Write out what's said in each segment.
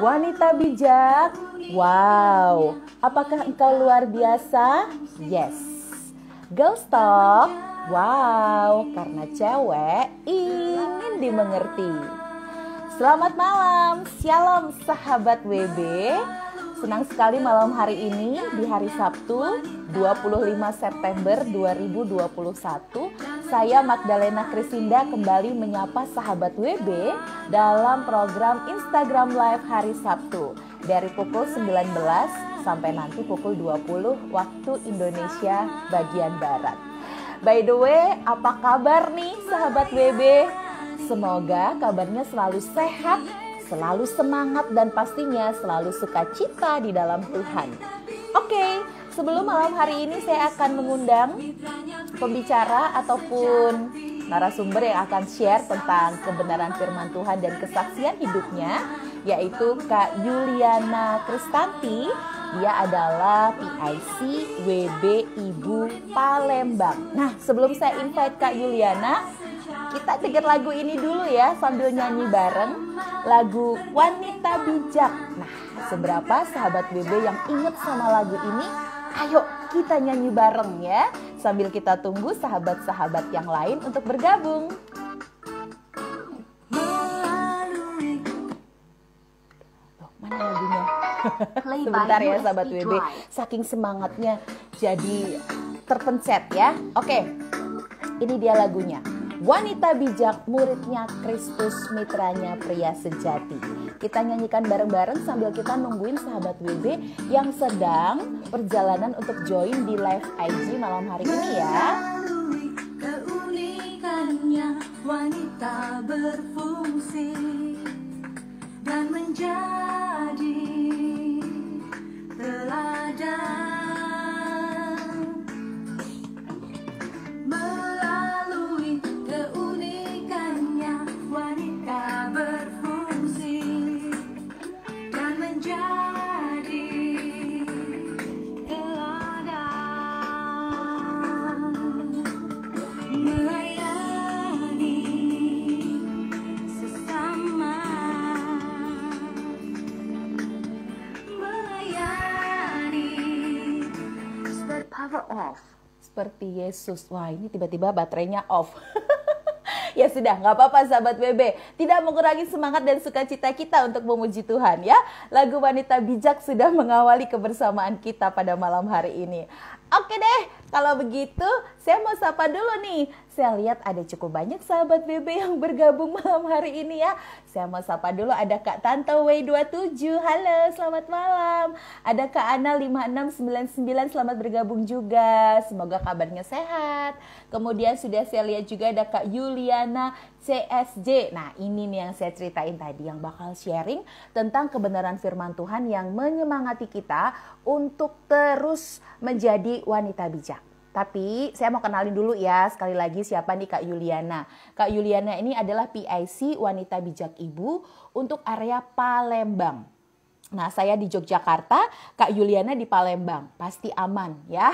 Wanita bijak, wow, apakah engkau luar biasa? Yes. Girls talk, wow, karena cewek ingin dimengerti. Selamat malam, shalom sahabat WB. Senang sekali malam hari ini di hari Sabtu 25 September 2021. Saya Magdalena Krisinda kembali menyapa sahabat WB dalam program Instagram Live hari Sabtu dari pukul 19 sampai nanti pukul 20 waktu Indonesia bagian Barat. By the way, apa kabar nih sahabat WB? Semoga kabarnya selalu sehat, selalu semangat dan pastinya selalu sukacita di dalam Tuhan. Oke, sebelum malam hari ini saya akan mengundang pembicara ataupun narasumber yang akan share tentang kebenaran firman Tuhan dan kesaksian hidupnya, yaitu Kak Yuliana Kristanti. Dia adalah PIC WB Ibu Palembang. Nah, sebelum saya invite Kak Yuliana, kita dengar lagu ini dulu ya sambil nyanyi bareng, lagu Wanita Bijak. Nah, seberapa sahabat WB yang ingat sama lagu ini? Ayo kita nyanyi bareng ya, sambil kita tunggu sahabat-sahabat yang lain untuk bergabung. Mana lagunya? Sebentar ya sahabat WB, saking semangatnya jadi terpencet ya. Oke, ini dia lagunya. Wanita bijak, muridnya Kristus, mitranya pria sejati. Kita nyanyikan bareng-bareng sambil kita nungguin sahabat WB yang sedang perjalanan untuk join di live IG malam hari ini ya. Keunikannya wanita berfungsi dan menjadi teladan. Melalui keunikannya wanita berfungsi dan menjadi teladan. Melayani sesama, melayani power off Seperti Yesus. Wah, ini tiba-tiba baterainya off. Ya sudah, nggak apa-apa sahabat WB. Tidak mengurangi semangat dan sukacita kita untuk memuji Tuhan ya. Lagu Wanita Bijak sudah mengawali kebersamaan kita pada malam hari ini. Oke deh, kalau begitu saya mau sapa dulu nih. Saya lihat ada cukup banyak sahabat WB yang bergabung malam hari ini ya. Saya mau sapa dulu, ada Kak Tanto W27, halo selamat malam. Ada Kak Ana 5699, selamat bergabung juga. Semoga kabarnya sehat. Kemudian sudah saya lihat juga ada Kak Yuliana CSJ. Nah ini nih yang saya ceritain tadi, yang bakal sharing tentang kebenaran firman Tuhan yang menyemangati kita untuk terus menjadi wanita bijak. Tapi saya mau kenalin dulu ya sekali lagi siapa nih Kak Yuliana. Kak Yuliana ini adalah PIC Wanita Bijak Ibu untuk area Palembang. Nah saya di Yogyakarta, Kak Yuliana di Palembang. Pasti aman ya.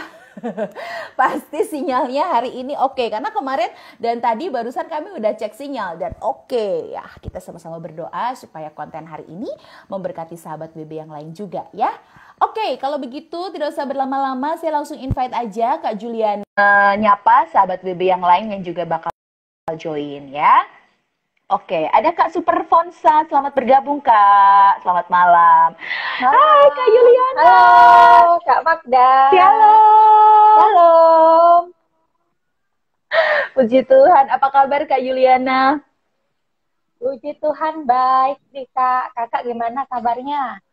Pasti sinyalnya hari ini oke. Karena kemarin dan tadi barusan kami udah cek sinyal dan oke. Ya kita sama-sama berdoa supaya konten hari ini memberkati sahabat WB yang lain juga ya. Oke, kalau begitu tidak usah berlama-lama, saya langsung invite aja Kak Juliana nyapa sahabat WB yang lain yang juga bakal join ya. Oke, ada Kak Superfonsa, selamat bergabung Kak, selamat malam. Hai Kak Juliana. Halo Kak Magda. Shalom. Shalom. Puji Tuhan, apa kabar Kak Juliana? Puji Tuhan baik nih Kak. Kakak gimana kabarnya?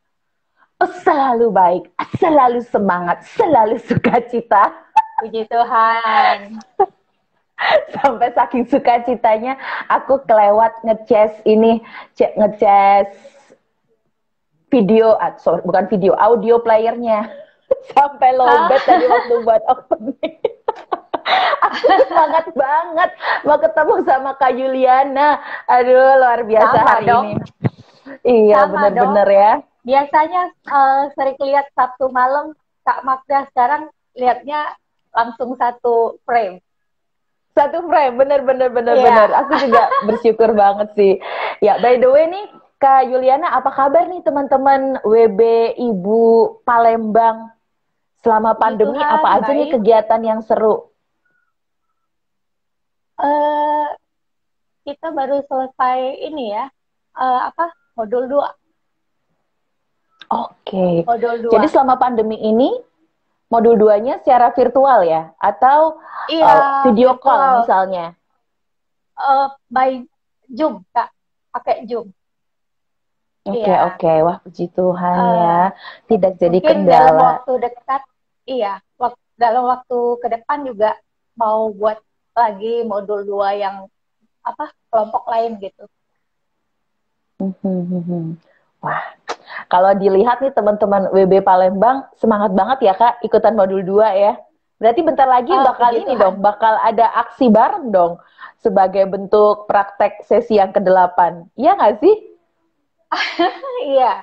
Oh, selalu baik, selalu semangat, selalu sukacita. Puji Tuhan. Sampai saking sukacitanya aku kelewat ngecas ini, ngecas video, sorry, bukan video, audio playernya. Sampai lowbat tadi waktu buat opening. Aku semangat banget mau ketemu sama Kak Yuliana. Aduh, luar biasa Sama hari dong. ini. Iya, bener-bener ya. Biasanya sering lihat Sabtu malam Kak Magda, sekarang lihatnya langsung satu frame. Satu frame, bener. Iya. Aku juga bersyukur banget sih. Ya, by the way nih, Kak Yuliana, apa kabar nih teman-teman WB Ibu Palembang? Selama Puji pandemi Tuhan, apa aja nih baik. kegiatan yang seru? Eh, kita baru selesai ini ya, apa, modul 2. Oke. Modul Jadi 2. selama pandemi ini modul 2-nya secara virtual ya? Atau Iya, video call virtual. misalnya? By Zoom, Kak. Pakai Zoom. Oke, Iya. oke. Wah, puji Tuhan ya. Eh, Tidak jadi mungkin dalam kendala. waktu dekat, iya, dalam waktu ke depan juga mau buat lagi modul 2 yang apa, kelompok lain gitu. Wah, kalau dilihat nih teman-teman WB Palembang, semangat banget ya Kak ikutan modul 2 ya. Berarti bentar lagi bakal Puji ini Tuhan. dong, bakal ada aksi bareng dong sebagai bentuk praktek sesi yang ke-8. Iya nggak sih? Iya.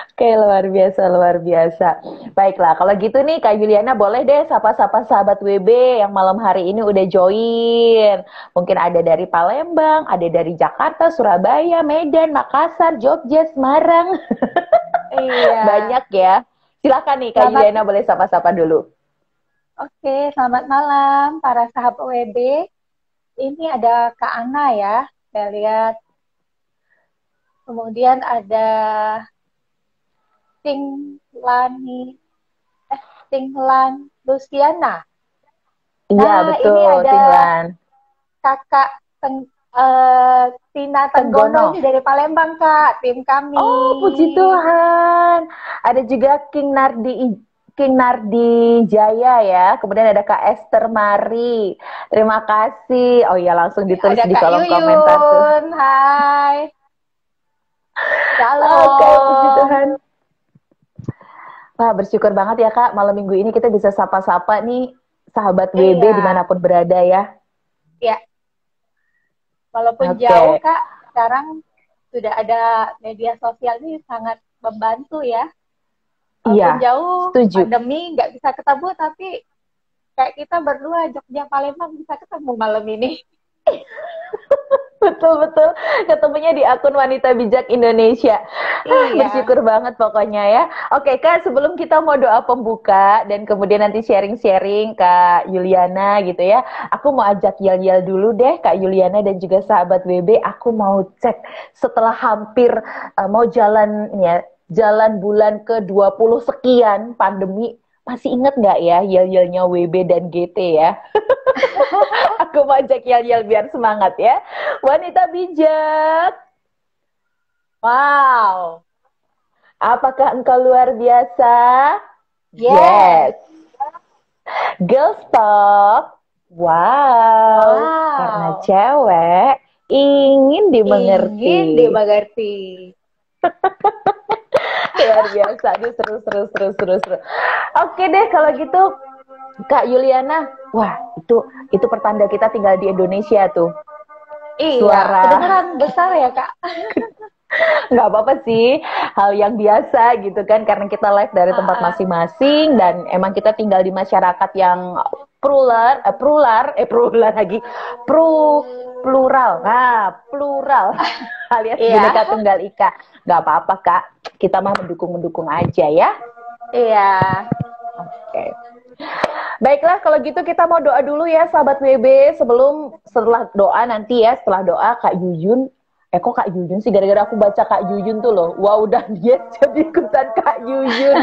Oke, luar biasa, luar biasa. Baiklah, kalau gitu nih Kak Yuliana boleh deh sapa-sapa sahabat WB yang malam hari ini udah join. Mungkin ada dari Palembang, ada dari Jakarta, Surabaya, Medan, Makassar, Jogja, Semarang. Iya. Banyak ya. Silakan nih Kak Selamat, Yuliana boleh sapa-sapa dulu. oke, selamat malam para sahabat WB. Ini ada Kak Ana ya, saya lihat. Kemudian ada Tinglani, Tinglan Luciana. Iya, Nah, ini betul, ada Tinglan. Kakak Tina Tenggono Tenggono. ini dari Palembang, Kak, tim kami. Oh, puji Tuhan. Ada juga King Nardi Jaya ya. Kemudian ada Kak Esther Mari. Terima kasih. Oh iya, langsung ditulis Ada di Kak kolom komentar tuh. Yuyun, hai. Oke, puji Shalom. Tuhan. Wah, bersyukur banget ya Kak. Malam minggu ini kita bisa sapa-sapa nih sahabat WB Iya, dimanapun berada ya. ya. Walaupun Oke. jauh, Kak, sekarang sudah ada media sosial ini sangat membantu ya. Walaupun Iya, jauh, setuju. pandemi nggak bisa ketemu, tapi kayak kita berdua Jogja Palembang bisa ketemu malam ini. Betul-betul ketemunya di akun Wanita Bijak Indonesia. Iya, Bersyukur banget pokoknya ya. Oke Kak, sebelum kita mau doa pembuka dan kemudian nanti sharing-sharing Kak Yuliana gitu ya, aku mau ajak yel-yel dulu deh Kak Yuliana dan juga sahabat WB. Aku mau cek setelah hampir mau jalan ini ya, jalan bulan ke-20 sekian pandemi. Masih inget nggak ya yel-yelnya WB dan GT ya? Aku mau ajak yel-yel biar semangat ya. Wanita bijak, wow, apakah engkau luar biasa? yes, Girls talk, wow. Karena wow, cewek ingin dimengerti. ingin dimengerti. Luar biasa, aduh seru. Oke deh kalau gitu Kak Yuliana, wah itu pertanda kita tinggal di Indonesia tuh. Iya, Suara kedengeran besar ya, Kak. nggak apa-apa sih, hal yang biasa gitu kan, karena kita live dari tempat masing-masing dan emang kita tinggal di masyarakat yang plural, nah plural alias Iya, Bhinneka Tunggal Ika. Nggak apa-apa Kak, kita mah mendukung aja ya. iya. Oke. Baiklah, kalau gitu kita mau doa dulu ya sahabat WB. Setelah doa nanti ya, setelah doa Kak Yuyun. Kok Kak Yuyun sih? Gara-gara aku baca Kak Yuyun tuh loh. Wah, udah dia jadi ikutan Kak Yuyun.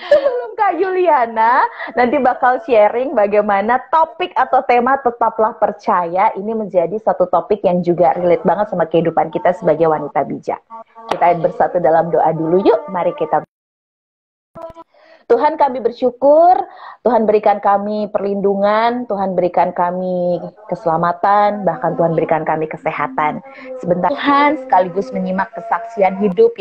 Sebelum Kak Yuliana nanti bakal sharing bagaimana topik atau tema tetaplah percaya ini menjadi satu topik yang juga relate banget sama kehidupan kita sebagai wanita bijak. Kita bersatu dalam doa dulu yuk. Mari kita. Tuhan, kami bersyukur, Tuhan berikan kami perlindungan, Tuhan berikan kami keselamatan, bahkan Tuhan berikan kami kesehatan. Sebentar Tuhan sekaligus menyimak kesaksian hidup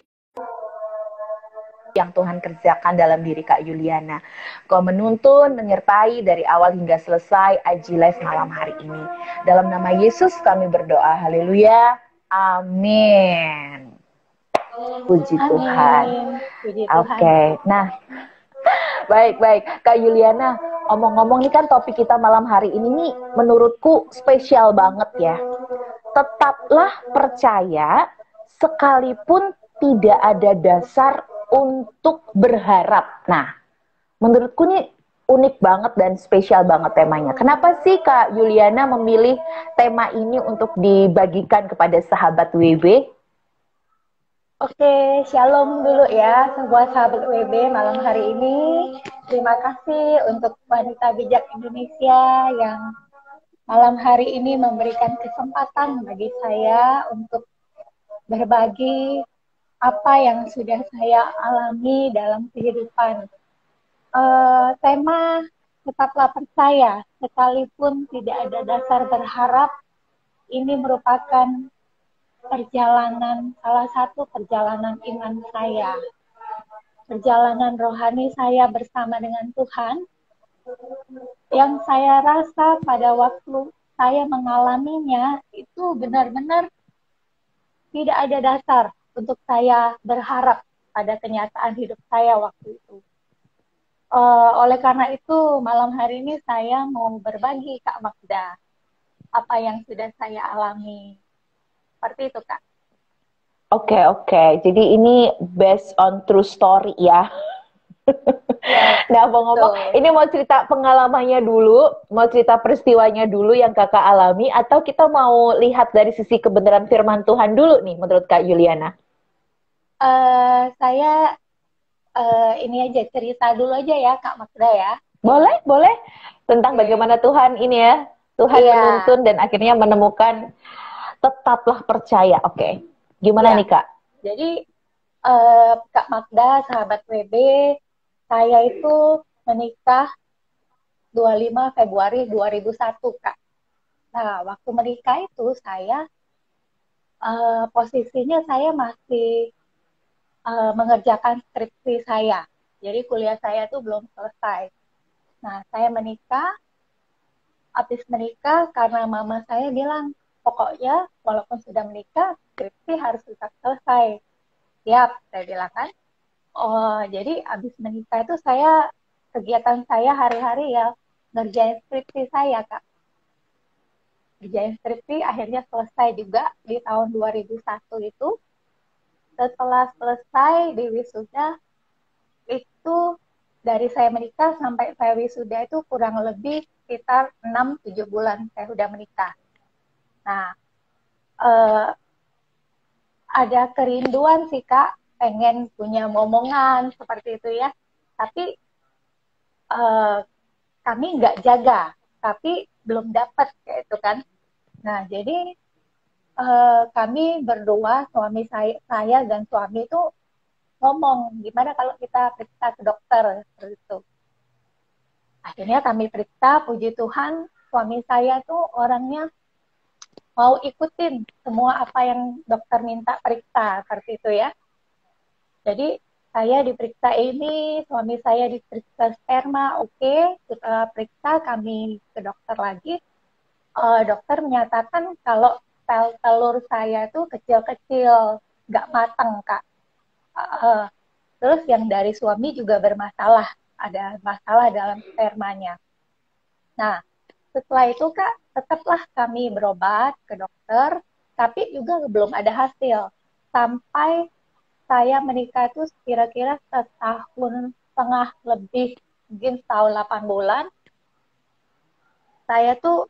yang Tuhan kerjakan dalam diri Kak Yuliana. Kau menuntun, menyertai dari awal hingga selesai Aji Live malam hari ini. Dalam nama Yesus kami berdoa, haleluya, amin. Puji Tuhan. Puji Tuhan. Oke, nah baik, Kak Yuliana, omong-ngomong nih kan topik kita malam hari ini nih menurutku spesial banget ya. Tetap tetaplah percaya sekalipun tidak ada dasar untuk berharap. Nah, menurutku nih unik banget dan spesial banget temanya. Kenapa sih Kak Yuliana memilih tema ini untuk dibagikan kepada sahabat WB? Oke, shalom dulu ya, buat sahabat WB malam hari ini. Terima kasih untuk Wanita Bijak Indonesia yang malam hari ini memberikan kesempatan bagi saya untuk berbagi apa yang sudah saya alami dalam kehidupan. Tema tetaplah percaya, sekalipun tidak ada dasar berharap, ini merupakan salah satu perjalanan iman saya, perjalanan rohani saya bersama dengan Tuhan, yang saya rasa pada waktu saya mengalaminya itu benar-benar tidak ada dasar untuk saya berharap pada kenyataan hidup saya waktu itu. Oleh karena itu, malam hari ini saya mau berbagi, Kak Magda, apa yang sudah saya alami. Seperti itu, Kak. Oke. Jadi ini based on true story ya. Nah, ngomong, ini mau cerita pengalamannya dulu, mau cerita peristiwanya dulu yang kakak alami, atau kita mau lihat dari sisi kebenaran firman Tuhan dulu nih, menurut Kak Yuliana? Saya ini aja, cerita dulu aja ya, Kak Magda ya. Boleh. Tentang bagaimana Tuhan ini ya, Tuhan menuntun dan akhirnya menemukan tetaplah percaya. Oke. Gimana nih, Kak? Jadi, Kak Magda, sahabat WB, saya itu menikah 25 Februari 2001, Kak. Nah, waktu menikah itu saya posisinya saya masih mengerjakan skripsi saya. Jadi kuliah saya tuh belum selesai. Nah, saya menikah, habis menikah karena mama saya bilang, pokoknya walaupun sudah menikah, skripsi harus tetap selesai. Siap, saya bilang kan. Oh, jadi habis menikah itu kegiatan saya hari-hari ya ngerjain skripsi saya, Kak. Ngerjain skripsi akhirnya selesai juga di tahun 2001 itu. Setelah selesai di wisuda, itu dari saya menikah sampai saya wisuda itu kurang lebih sekitar 6-7 bulan saya sudah menikah. Nah, ada kerinduan sih, Kak, pengen punya momongan seperti itu ya. Tapi kami nggak jaga, tapi belum dapat kayak itu kan. Nah, jadi kami berdua, suami saya dan suami itu ngomong, gimana kalau kita periksa ke dokter, seperti itu. Akhirnya kami periksa, puji Tuhan, suami saya tuh orangnya mau ikutin semua apa yang dokter minta periksa, seperti itu ya. Jadi saya diperiksa ini, suami saya diperiksa sperma, oke. Setelah periksa kami ke dokter lagi, dokter menyatakan kalau sel telur saya itu kecil-kecil, nggak matang, Kak. Terus yang dari suami juga bermasalah, ada masalah dalam spermanya. Nah, setelah itu, Kak, tetaplah kami berobat ke dokter, tapi juga belum ada hasil. Sampai saya menikah itu kira-kira setahun setengah lebih, mungkin setahun 8 bulan, saya tuh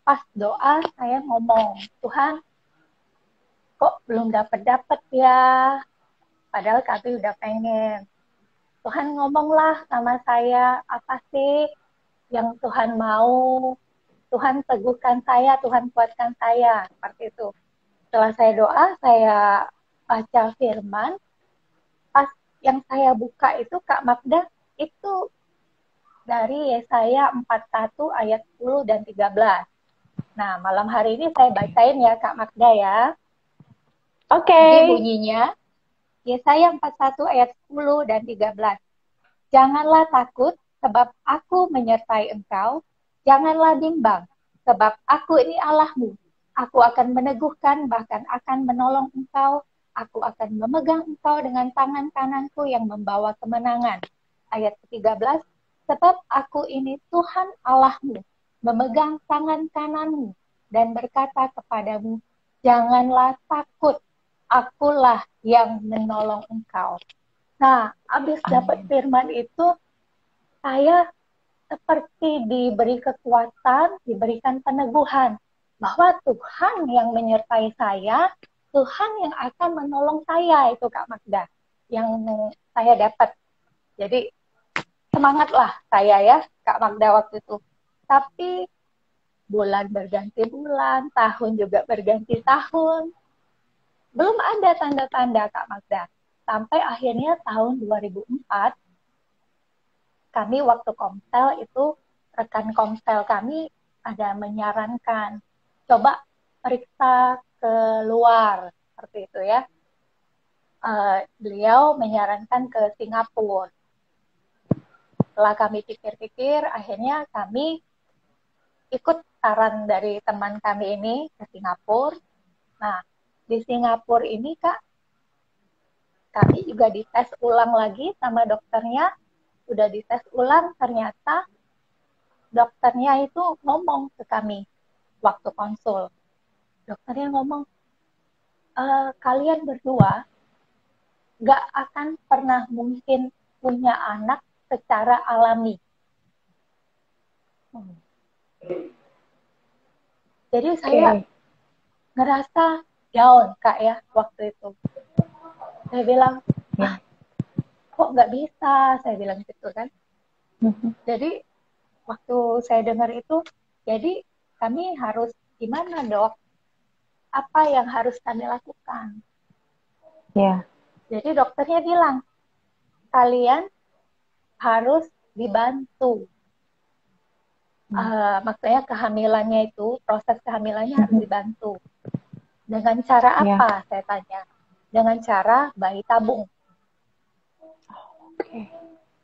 pas doa, saya ngomong, Tuhan, kok belum dapat ya? Padahal kami udah pengen. Tuhan ngomonglah sama saya, apa sih yang Tuhan mau? Tuhan teguhkan saya, Tuhan kuatkan saya, seperti itu. Setelah saya doa, saya baca firman, pas yang saya buka itu, Kak Magda, itu dari Yesaya 41 ayat 10 dan 13. Nah, malam hari ini saya bacain ya, Kak Magda ya. Oke. Jadi bunyinya, Yesaya 41 ayat 10 dan 13. Janganlah takut, sebab aku menyertai engkau. Janganlah bimbang, sebab aku ini Allahmu. Aku akan meneguhkan, bahkan akan menolong engkau. Aku akan memegang engkau dengan tangan kananku yang membawa kemenangan. Ayat ke-13, sebab aku ini Tuhan Allahmu, memegang tangan kananmu dan berkata kepadamu, janganlah takut, akulah yang menolong engkau. Nah, habis dapat Amin. firman itu, saya seperti diberi kekuatan, diberikan peneguhan bahwa Tuhan yang menyertai saya, Tuhan yang akan menolong saya, itu Kak Magda, yang saya dapat. Jadi semangatlah saya ya Kak Magda waktu itu. Tapi bulan berganti bulan, tahun juga berganti tahun, belum ada tanda-tanda Kak Magda. Sampai akhirnya tahun 2004, kami waktu komsel itu, rekan komsel kami ada menyarankan, coba periksa keluar, seperti itu ya. Beliau menyarankan ke Singapura. Setelah kami pikir-pikir, akhirnya kami ikut saran dari teman kami ini ke Singapura. Nah, di Singapura ini Kak, kami juga dites ulang lagi sama dokternya. Udah dites ulang, ternyata dokternya itu ngomong ke kami waktu konsul. Dokternya ngomong, kalian berdua gak akan pernah mungkin punya anak secara alami. Jadi saya ngerasa down Kak ya waktu itu. Saya bilang, kok nggak bisa? Saya bilang gitu kan. Jadi waktu saya dengar itu, jadi kami harus gimana dok? Apa yang harus kami lakukan? Ya. Jadi dokternya bilang, kalian harus dibantu. Maksudnya kehamilannya itu, proses kehamilannya harus dibantu. Dengan cara apa? Saya tanya. Dengan cara bayi tabung.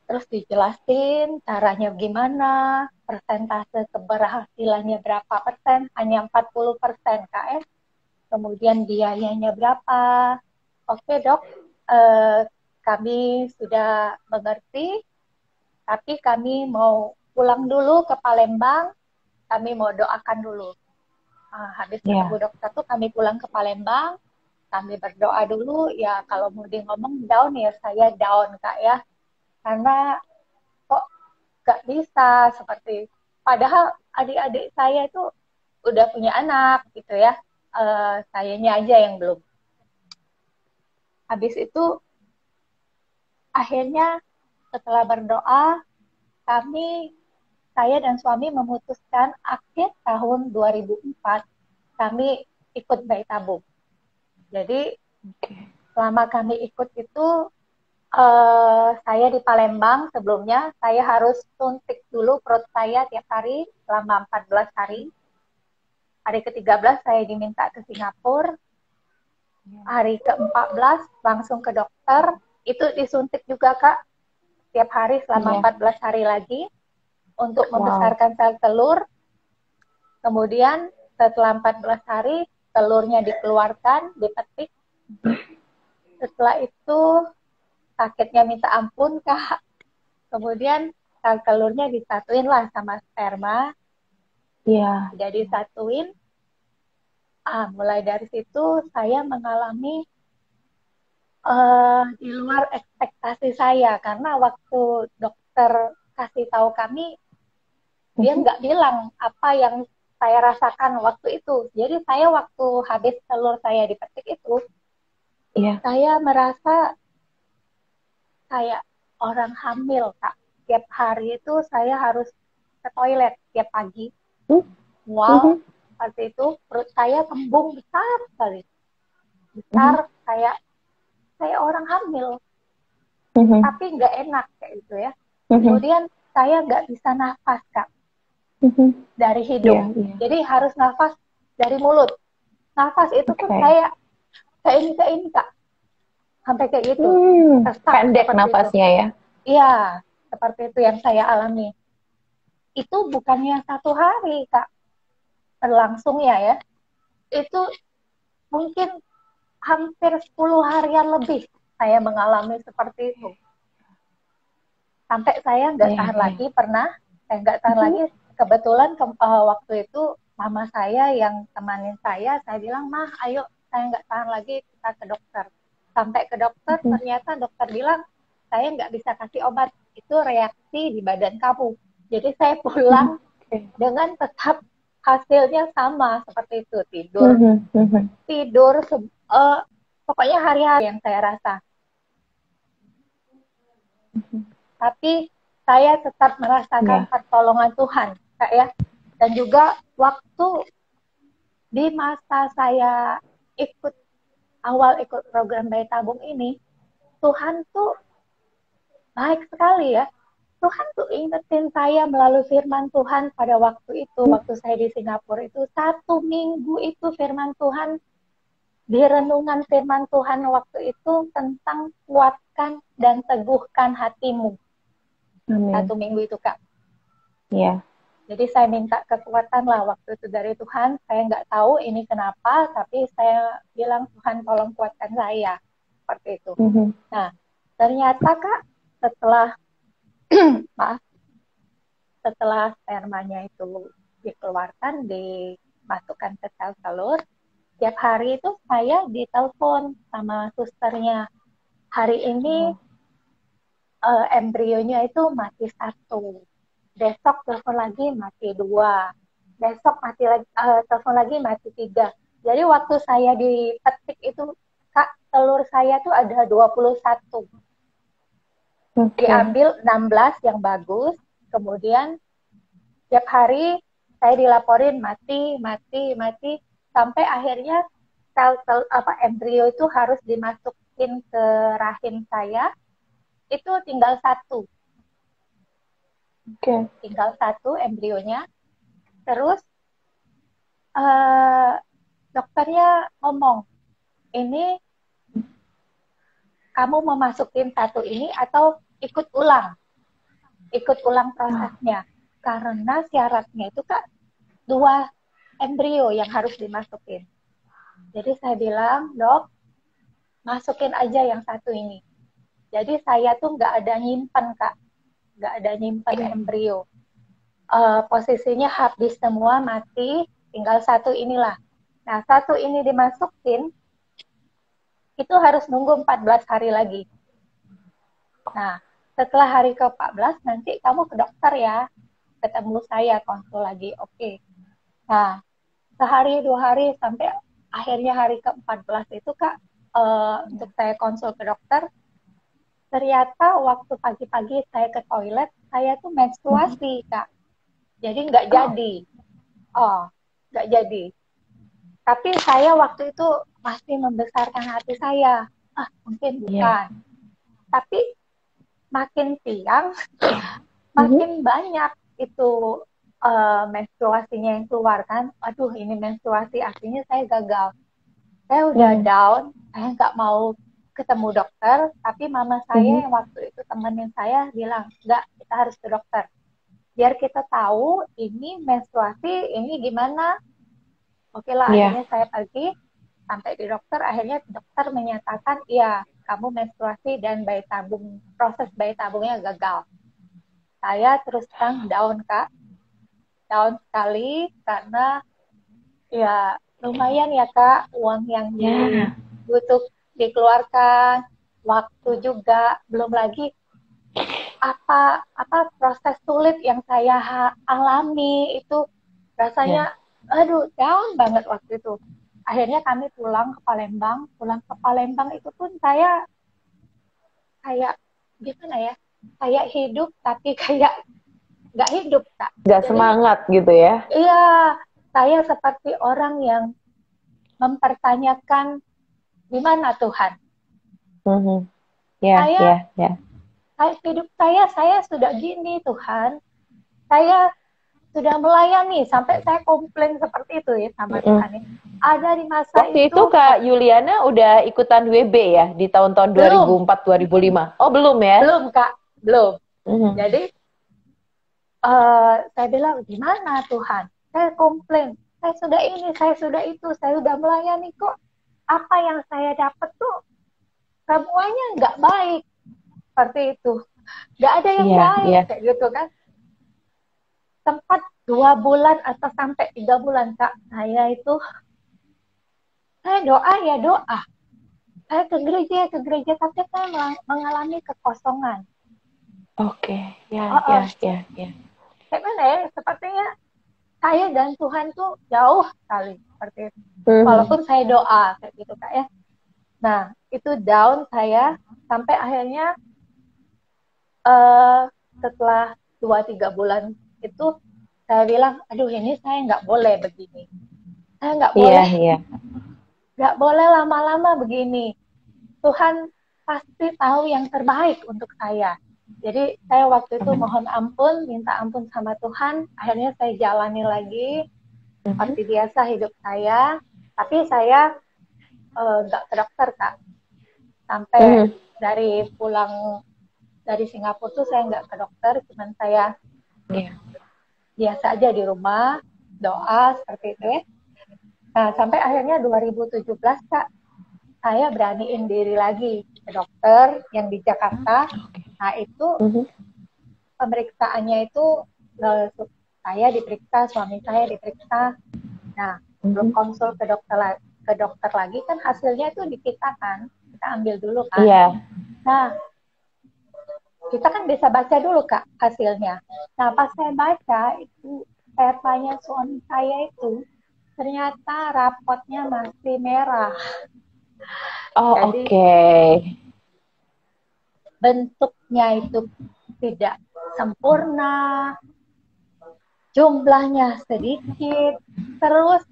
Terus dijelasin caranya gimana, persentase keberhasilannya berapa persen, hanya 40% KS, kemudian biayanya berapa. Oke dok, kami sudah mengerti, tapi kami mau pulang dulu ke Palembang, kami mau doakan dulu. Habis ketemu dokter tuh kami pulang ke Palembang, kami berdoa dulu, ya kalau mau di ngomong down ya saya down Kak ya, karena kok gak bisa seperti, padahal adik-adik saya itu udah punya anak gitu ya, sayanya aja yang belum. Habis itu akhirnya setelah berdoa, saya dan suami memutuskan akhir tahun 2004 kami ikut bayi tabung. Jadi selama kami ikut itu, saya di Palembang sebelumnya, saya harus suntik dulu perut saya tiap hari selama 14 hari. Hari ke-13 saya diminta ke Singapura. Hari ke-14 langsung ke dokter. Itu disuntik juga Kak, tiap hari selama 14 hari lagi untuk membesarkan sel telur. Kemudian setelah 14 hari telurnya dikeluarkan, dipetik. Setelah itu sakitnya minta ampun Kak. Kemudian sel telurnya disatuin lah sama sperma. Iya. Sudah disatuin. Mulai dari situ saya mengalami di luar ekspektasi saya, karena waktu dokter kasih tahu kami, dia nggak bilang apa yang saya rasakan waktu itu. Jadi saya waktu habis telur saya dipetik itu, saya merasa kayak orang hamil Kak. Tiap hari itu saya harus ke toilet tiap pagi. Wow, seperti itu perut saya kembung besar sekali, besar kayak orang hamil, tapi nggak enak kayak gitu ya. Kemudian saya nggak bisa nafas Kak, dari hidung. Jadi harus nafas dari mulut. Nafas itu pun kayak ini Kak, sampai kayak gitu. Pendek nafasnya ya. Iya, seperti itu yang saya alami. Itu bukannya 1 hari Kak berlangsungnya ya. Itu mungkin hampir 10 harian lebih saya mengalami seperti itu. Sampai saya nggak tahan lagi, saya nggak tahan lagi. Kebetulan waktu itu mama saya yang temanin saya bilang, "Mah, ayo, saya nggak tahan lagi, kita ke dokter." Sampai ke dokter, ternyata dokter bilang, "Saya nggak bisa kasih obat, itu reaksi di badan kamu." Jadi saya pulang dengan tetap hasilnya sama seperti itu, tidur, pokoknya hari-hari yang saya rasa. Tapi saya tetap merasakan pertolongan Tuhan, Kak ya. Dan juga waktu di masa saya awal ikut program bayi tabung ini, Tuhan tuh baik sekali ya. Tuhan tuh ingetin saya melalui firman Tuhan pada waktu itu, waktu saya di Singapura itu, 1 minggu itu firman Tuhan, di renungan firman Tuhan waktu itu tentang kuatkan dan teguhkan hatimu. Amin. 1 minggu itu, Kak. Iya. Jadi saya minta kekuatan lah waktu itu dari Tuhan. Saya nggak tahu ini kenapa, tapi saya bilang, Tuhan tolong kuatkan saya. Seperti itu. Nah, ternyata Kak, setelah spermanya itu dikeluarkan, dimasukkan ke sel telur, tiap hari itu saya ditelepon sama susternya. Hari ini embrionya itu mati 1. Besok telepon lagi mati 2. Besok telepon lagi mati 3. Jadi waktu saya dipetik itu, Kak, telur saya tuh ada 21. Diambil 16 yang bagus, kemudian tiap hari saya dilaporin mati, sampai akhirnya embrio itu harus dimasukin ke rahim saya, itu tinggal 1. Tinggal 1 embrionya. Terus dokternya ngomong, ini kamu mau masukin 1 ini atau ikut ulang prosesnya, karena syaratnya itu Kak 2 embrio yang harus dimasukin. Jadi saya bilang, "Dok, masukin aja yang 1 ini." Jadi saya tuh nggak ada nyimpen, Kak, nggak ada nyimpen embrio. Posisinya habis semua, mati, tinggal 1 inilah. Nah, 1 ini dimasukin, itu harus nunggu 14 hari lagi. Nah, setelah hari ke-14, nanti kamu ke dokter ya, ketemu saya, konsul lagi, oke. Nah, sehari 2 hari, sampai akhirnya hari ke-14 itu Kak, untuk saya konsul ke dokter, ternyata waktu pagi-pagi saya ke toilet, saya tuh menstruasi, Kak. Jadi nggak jadi. Nggak jadi. Tapi saya waktu itu masih membesarkan hati saya. Mungkin bukan. Tapi makin siang, makin banyak itu menstruasinya yang keluar kan. Aduh, ini menstruasi, artinya saya gagal. Saya udah down, saya nggak mau ketemu dokter, tapi mama saya yang waktu itu temenin saya bilang, enggak, kita harus ke dokter. Biar kita tahu ini menstruasi, ini gimana. Oke lah, akhirnya saya pergi, sampai di dokter, akhirnya dokter menyatakan, iya, kamu menstruasi dan proses bayi tabungnya gagal. Saya terus terang down, Kak. Down sekali, karena ya lumayan ya Kak, uang yang butuh dikeluarkan, waktu juga, belum lagi apa proses sulit yang saya alami itu, rasanya aduh down banget waktu itu. Akhirnya kami pulang ke Palembang itu pun saya kayak gimana ya, kayak hidup tapi kayak nggak hidup Kak. Nggak semangat gitu ya? Iya, saya seperti orang yang mempertanyakan di mana Tuhan. Hidup saya sudah gini Tuhan, saya sudah melayani, sampai saya komplain seperti itu ya sama Tuhan. Ada di masa waktu itu Kak Yuliana udah ikutan WB ya di tahun-tahun 2004-2005? Oh belum ya? Belum Kak, belum. Jadi saya bilang, gimana Tuhan? Saya komplain, saya sudah ini, saya sudah itu, saya sudah melayani, kok apa yang saya dapat tuh semuanya nggak baik. Seperti itu, nggak ada yang baik, kayak gitu kan. Sempat 2 bulan atau sampai 3 bulan Kak, saya doa ya doa. Saya ke gereja, tapi saya mengalami kekosongan. Oke, Oh, ya, ya, ya, ya. kayak mana ya? Sepertinya saya dan Tuhan tuh jauh sekali seperti itu. Mhm. Walaupun saya doa kayak gitu Kak ya. Nah, itu down saya sampai akhirnya setelah 2-3 bulan itu saya bilang, aduh ini saya nggak boleh begini. Saya Iya, iya. nggak boleh lama-lama begini. Tuhan pasti tahu yang terbaik untuk saya. Jadi saya waktu itu mohon ampun, minta ampun sama Tuhan. Akhirnya saya jalani lagi seperti biasa hidup saya. Tapi saya nggak ke dokter Kak. Sampai dari pulang dari Singapura tuh saya nggak ke dokter, cuman saya Iya. biasa aja di rumah, doa seperti itu ya. Nah, sampai akhirnya 2017 Kak, saya beraniin diri lagi ke dokter yang di Jakarta. Nah, itu pemeriksaannya itu saya diperiksa, suami saya diperiksa. Nah, belum konsul ke dokter lagi kan hasilnya itu di kita kan. Kita ambil dulu kan. Iya. Nah, kita kan bisa baca dulu Kak hasilnya. Nah, pas saya baca itu saya tanya suami saya itu ternyata rapotnya masih merah. Oh, Jadi oke. bentuknya itu tidak sempurna, jumlahnya sedikit, terus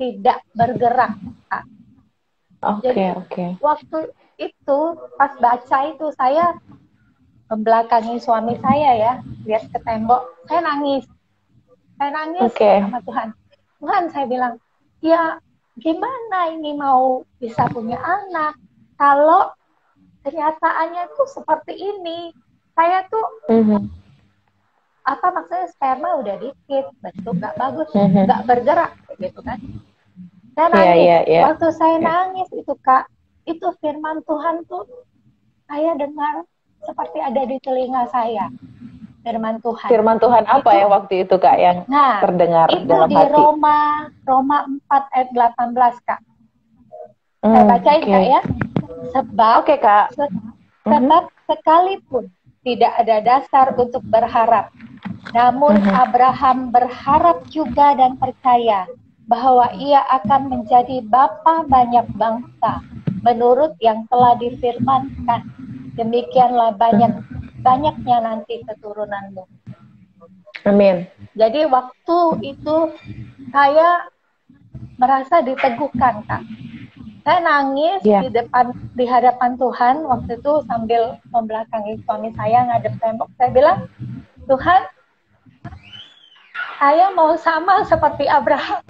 tidak bergerak Kak. Jadi Oke. waktu itu pas baca itu saya membelakangi suami saya ya, lihat ke tembok, saya nangis Oke. sama Tuhan. Tuhan, saya bilang, ya gimana ini mau bisa punya anak kalau kenyataannya tuh seperti ini. Saya tuh apa maksudnya sperma udah dikit, bentuk nggak bagus, nggak bergerak gitu kan. Saya nangis. Iya. Waktu saya nangis itu Kak, itu firman Tuhan tuh saya dengar seperti ada di telinga saya. Firman Tuhan. Firman Tuhan apa ya waktu itu Kak yang terdengar itu dalam di hati? Roma 4 ayat 18 Kak. Saya bacain Kak ya. Sebab Kak. Sebab sekalipun tidak ada dasar untuk berharap, namun Abraham berharap juga dan percaya bahwa ia akan menjadi bapa banyak bangsa menurut yang telah difirmankan. Demikianlah banyaknya nanti keturunanmu. Amin. Jadi waktu itu saya merasa diteguhkan Kak. Saya nangis di hadapan Tuhan waktu itu sambil membelakangi suami saya ngadep tembok. Saya bilang, Tuhan, saya mau sama seperti Abraham.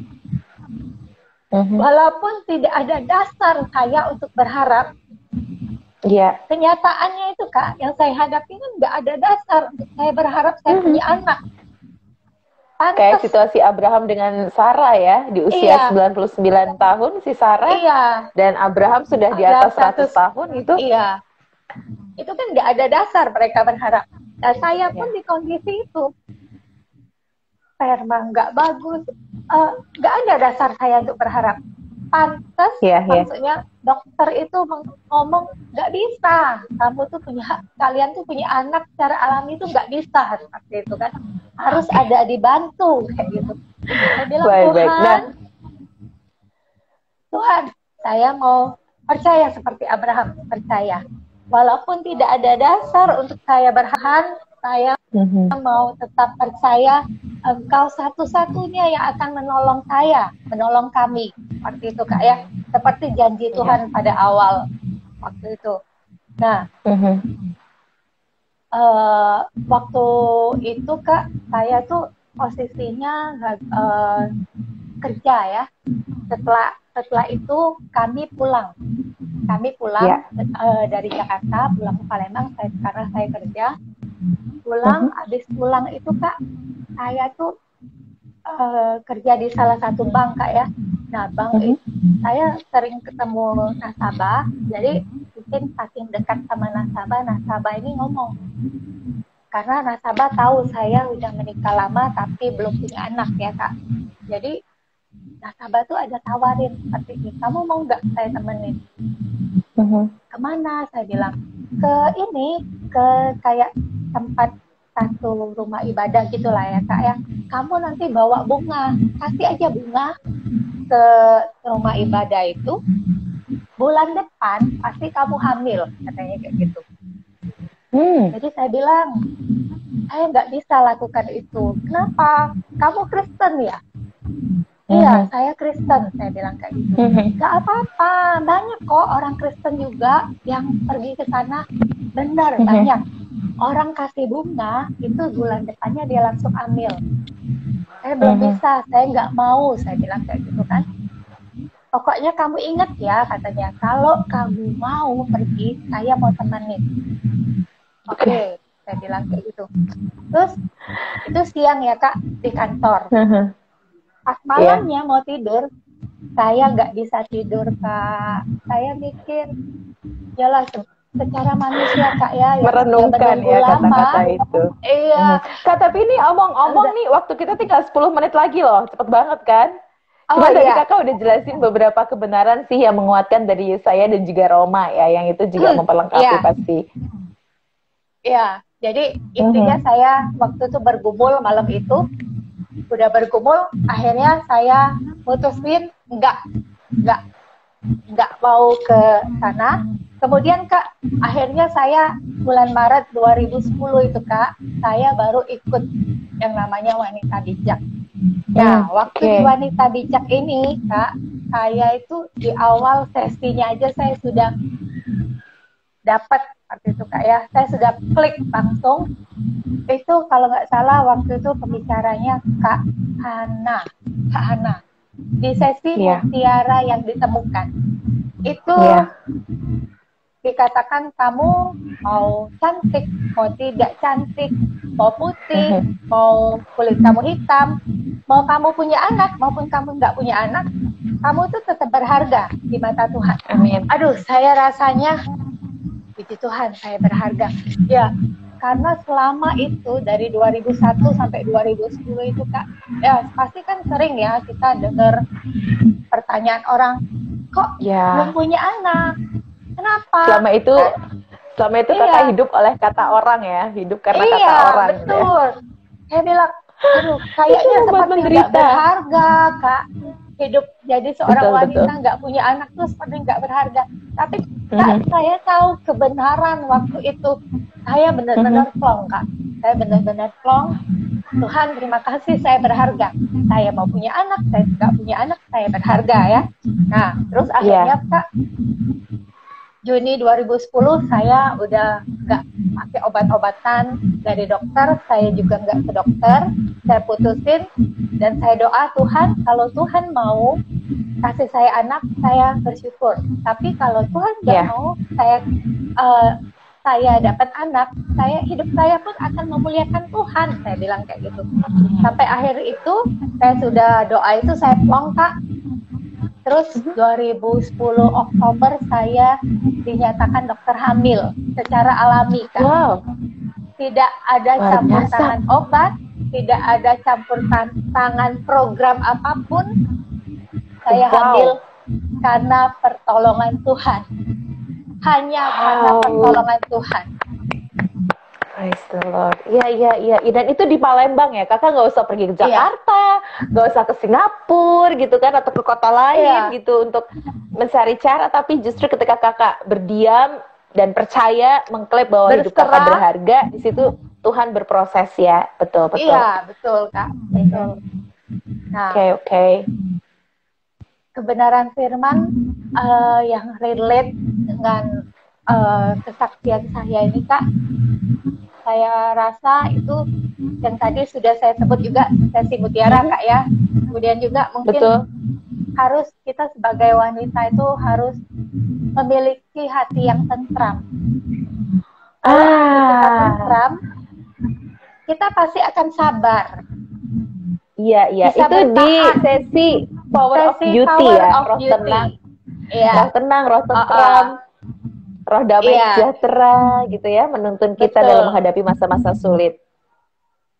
Walaupun tidak ada dasar saya untuk berharap, kenyataannya itu Kak, yang saya hadapi kan nggak ada dasar untuk saya berharap saya punya anak. Pantes. Kayak situasi Abraham dengan Sarah ya, di usia 99 tahun si Sarah, dan Abraham sudah di atas 100 tahun itu. Iya, itu kan nggak ada dasar mereka berharap. Dan saya pun di kondisi itu, sperma nggak bagus, nggak ada dasar saya untuk berharap. Pantes, maksudnya dokter itu ngomong nggak bisa, kalian tuh punya anak secara alami itu nggak bisa seperti itu kan, harus ada dibantu kayak gitu. Saya bilang Tuhan, saya mau percaya seperti Abraham percaya, walaupun tidak ada dasar untuk saya berharap, saya mau tetap percaya Engkau satu-satunya yang akan menolong saya, menolong kami. Seperti itu Kak ya, seperti janji Tuhan pada awal waktu itu. Nah, waktu itu Kak, saya tuh posisinya kerja ya. Setelah itu kami pulang dari Jakarta, pulang ke Palembang. Karena saya kerja, habis pulang itu Kak, saya tuh kerja di salah satu bank Kak ya. Nah, bank itu saya sering ketemu nasabah, jadi mungkin saking dekat sama nasabah ini ngomong, karena nasabah tahu saya udah menikah lama tapi belum punya anak ya Kak. Jadi nasabah tuh ada tawarin seperti ini, kamu mau nggak saya temenin? Kemana? Saya bilang ke ini, ke kayak tempat satu rumah ibadah gitulah ya Kak ya. Kamu nanti bawa bunga, kasih aja bunga ke rumah ibadah itu, bulan depan pasti kamu hamil, katanya kayak gitu. Jadi saya bilang, saya nggak bisa lakukan itu. Kenapa? Kamu Kristen ya? Iya, saya Kristen, saya bilang kayak gitu. Gak apa-apa, banyak kok orang Kristen juga yang pergi ke sana. Benar, banyak. Orang kasih bunga, itu bulan depannya dia langsung hamil. Saya belum bisa, saya nggak mau, saya bilang kayak gitu kan. Pokoknya kamu ingat ya, katanya, kalau kamu mau pergi, saya mau temenin. Oke, saya bilang kayak gitu. Terus, itu siang ya Kak, di kantor. Pas malamnya mau tidur, saya nggak bisa tidur Kak. Saya mikir, yalah secara manusia Kak ya, merenungkan ya kata-kata itu. Iya. Kak, tapi ini omong-omong nih, waktu kita tinggal 10 menit lagi loh, cepet banget kan? Cuma tadi Kakak udah jelasin beberapa kebenaran sih yang menguatkan dari saya dan juga Roma ya, yang itu juga memperlengkapi pasti. Iya, jadi intinya saya waktu itu bergumul malam itu, udah bergumul, akhirnya saya putusin nggak mau ke sana. Kemudian Kak, akhirnya saya bulan Maret 2010 itu Kak, saya baru ikut yang namanya Wanita Bijak. Nah, waktu di Wanita Bijak ini Kak, saya itu di awal sesinya aja saya sudah dapat seperti itu Kak ya. Saya sudah klik langsung. Itu kalau nggak salah waktu itu pembicaranya Kak Hana. Di sesi Mutiara yang ditemukan. Itu dikatakan kamu mau cantik, mau tidak cantik, mau putih, mau kulit kamu hitam, mau kamu punya anak, maupun kamu nggak punya anak, kamu tuh tetap berharga di mata Tuhan. Amin. Aduh, saya rasanya, puji Tuhan, saya berharga. Ya, karena selama itu dari 2001 sampai 2010 itu Kak, ya pasti kan sering ya kita dengar pertanyaan orang, kok belum punya anak? Kenapa? Selama itu Kakak hidup oleh kata orang ya, hidup karena kata orang. Iya, betul. Saya bilang, aduh, kayaknya seperti nggak berharga, Kak. Hidup jadi seorang wanita nggak punya anak tuh seperti nggak berharga. Tapi Kak, saya tahu kebenaran waktu itu. Saya benar-benar plong, Kak. Saya benar-benar plong. Tuhan, terima kasih, saya berharga. Saya mau punya anak, saya nggak punya anak, saya berharga ya. Nah, terus akhirnya Kak, Juni 2010 saya udah nggak pakai obat-obatan dari dokter, saya juga nggak ke dokter, saya putusin dan saya doa Tuhan, kalau Tuhan mau kasih saya anak, saya bersyukur. Tapi kalau Tuhan nggak mau, saya dapat anak, hidup saya pun akan memuliakan Tuhan, saya bilang kayak gitu. Sampai akhir itu saya sudah doa itu saya plong Kak. Terus 2010 Oktober saya dinyatakan dokter hamil secara alami Kak. Wow. Tidak ada campur tangan obat, tidak ada campur tangan program apapun. Saya hamil karena pertolongan Tuhan. Hanya karena pertolongan Tuhan. Praise the Lord. Iya. Dan itu di Palembang ya, Kakak nggak usah pergi ke Jakarta, nggak usah ke Singapura gitu kan, atau ke kota lain gitu untuk mencari cara. Tapi justru ketika Kakak berdiam dan percaya, mengklaim bahwa hidup Kakak berharga, di situ Tuhan berproses ya, betul. Iya, betul Kak, betul. Nah, Oke. Kebenaran firman yang relate dengan kesaksian saya ini Kak, saya rasa itu yang tadi sudah saya sebut juga sesi Mutiara Kak ya. Kemudian juga mungkin harus kita sebagai wanita itu harus memiliki hati yang tentram. Kita tentram, kita pasti akan sabar. Iya. Itu bertahan. Di sesi Power of Beauty ya, roh tenang. Roh tenang, roh tentram. Roh damai Iya, sejahtera gitu ya, menuntun kita betul. dalam menghadapi masa-masa sulit.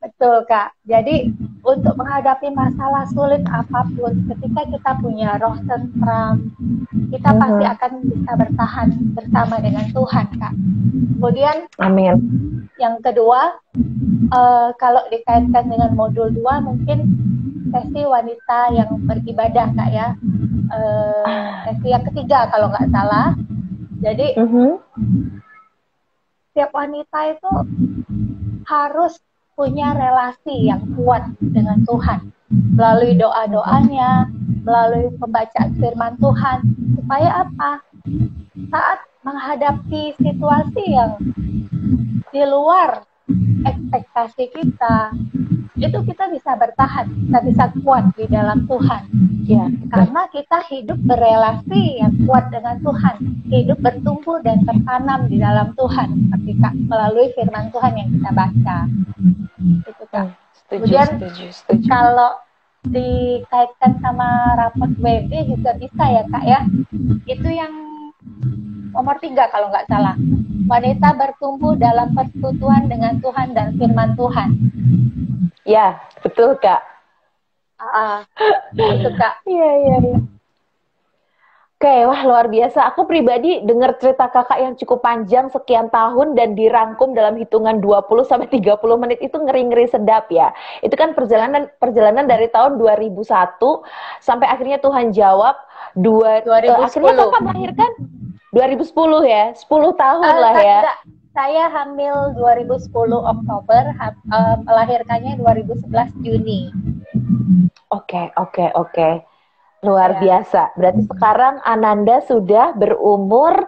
Betul, Kak. Jadi, untuk menghadapi masalah sulit apapun, ketika kita punya roh tentram, kita pasti Mhm. akan bisa bertahan bersama dengan Tuhan, Kak. Kemudian, Amin. yang kedua, kalau dikaitkan dengan modul 2, mungkin sesi wanita yang beribadah, Kak ya. Sesi yang ketiga, kalau nggak salah. Jadi, Mhm. setiap wanita itu harus punya relasi yang kuat dengan Tuhan melalui doa-doanya, melalui pembacaan firman Tuhan, supaya apa? Saat menghadapi situasi yang di luar ekspektasi kita, itu kita bisa bertahan, kita bisa kuat di dalam Tuhan. Ya, Karena kita hidup berelasi yang kuat dengan Tuhan, hidup bertumbuh dan tertanam di dalam Tuhan, ketika melalui firman Tuhan yang kita baca. Itu, Kak. setuju, Kemudian setuju. kalau dikaitkan sama rapot WB juga bisa ya, Kak ya. Itu yang nomor 3 kalau nggak salah. Wanita bertumbuh dalam persekutuan dengan Tuhan dan firman Tuhan. Ya, betul Kak. Itu, Kak. Iya. Oke, wah luar biasa. Aku pribadi dengar cerita kakak yang cukup panjang sekian tahun dan dirangkum dalam hitungan 20-30 menit itu ngeri-ngeri sedap ya. Itu kan perjalanan dari tahun 2001 sampai akhirnya Tuhan jawab 2010. akhirnya kapan melahirkan? 2010 ya, 10 tahun lah ya. Enggak. Saya hamil 2010 Oktober, melahirkannya 2011 Juni. Oke. Luar Ya. biasa. Berarti sekarang Ananda sudah berumur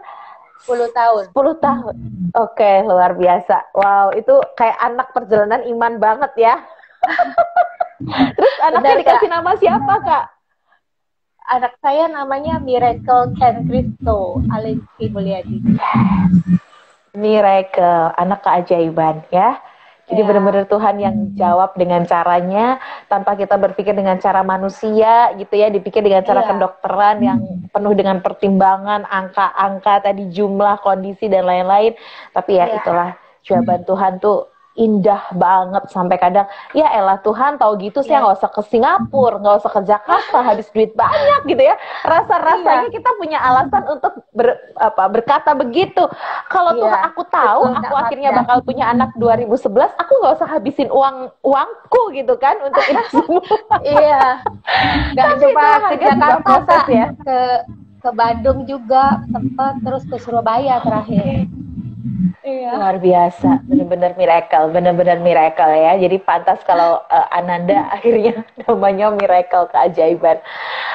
10 tahun. 10 tahun. Oke, luar biasa. Wow, itu kayak anak perjalanan iman banget ya. Terus anaknya Benar, dikasih Kak. nama siapa, Kak? Anak saya namanya Miracle Ken Christo Aliski Mulyadi. Miracle, anak keajaiban ya. Jadi Ya. benar-benar Tuhan yang jawab dengan caranya tanpa kita berpikir dengan cara manusia gitu ya, dipikir dengan cara Iya. kedokteran yang penuh dengan pertimbangan, angka-angka tadi, jumlah, kondisi dan lain-lain. Tapi ya Iya. itulah jawaban Tuhan tuh indah banget sampai kadang ya elah Tuhan tahu gitu saya nggak usah ke Singapura, nggak usah ke Jakarta, habis duit banyak gitu ya. Rasa-rasanya kita punya alasan untuk berkata begitu. Kalau tuh Iya, aku tahu betul, aku Kak akhirnya Magda. bakal punya anak 2011, aku nggak usah habisin uangku gitu kan untuk itu semua. Iya. Nggak Tapi cuma itu ke harga juga Jakarta, proses Kak. ya. Ke Bandung juga sempat, terus ke Surabaya terakhir. Iya. Luar biasa, benar-benar miracle ya. Jadi pantas kalau Ananda akhirnya namanya miracle, keajaiban.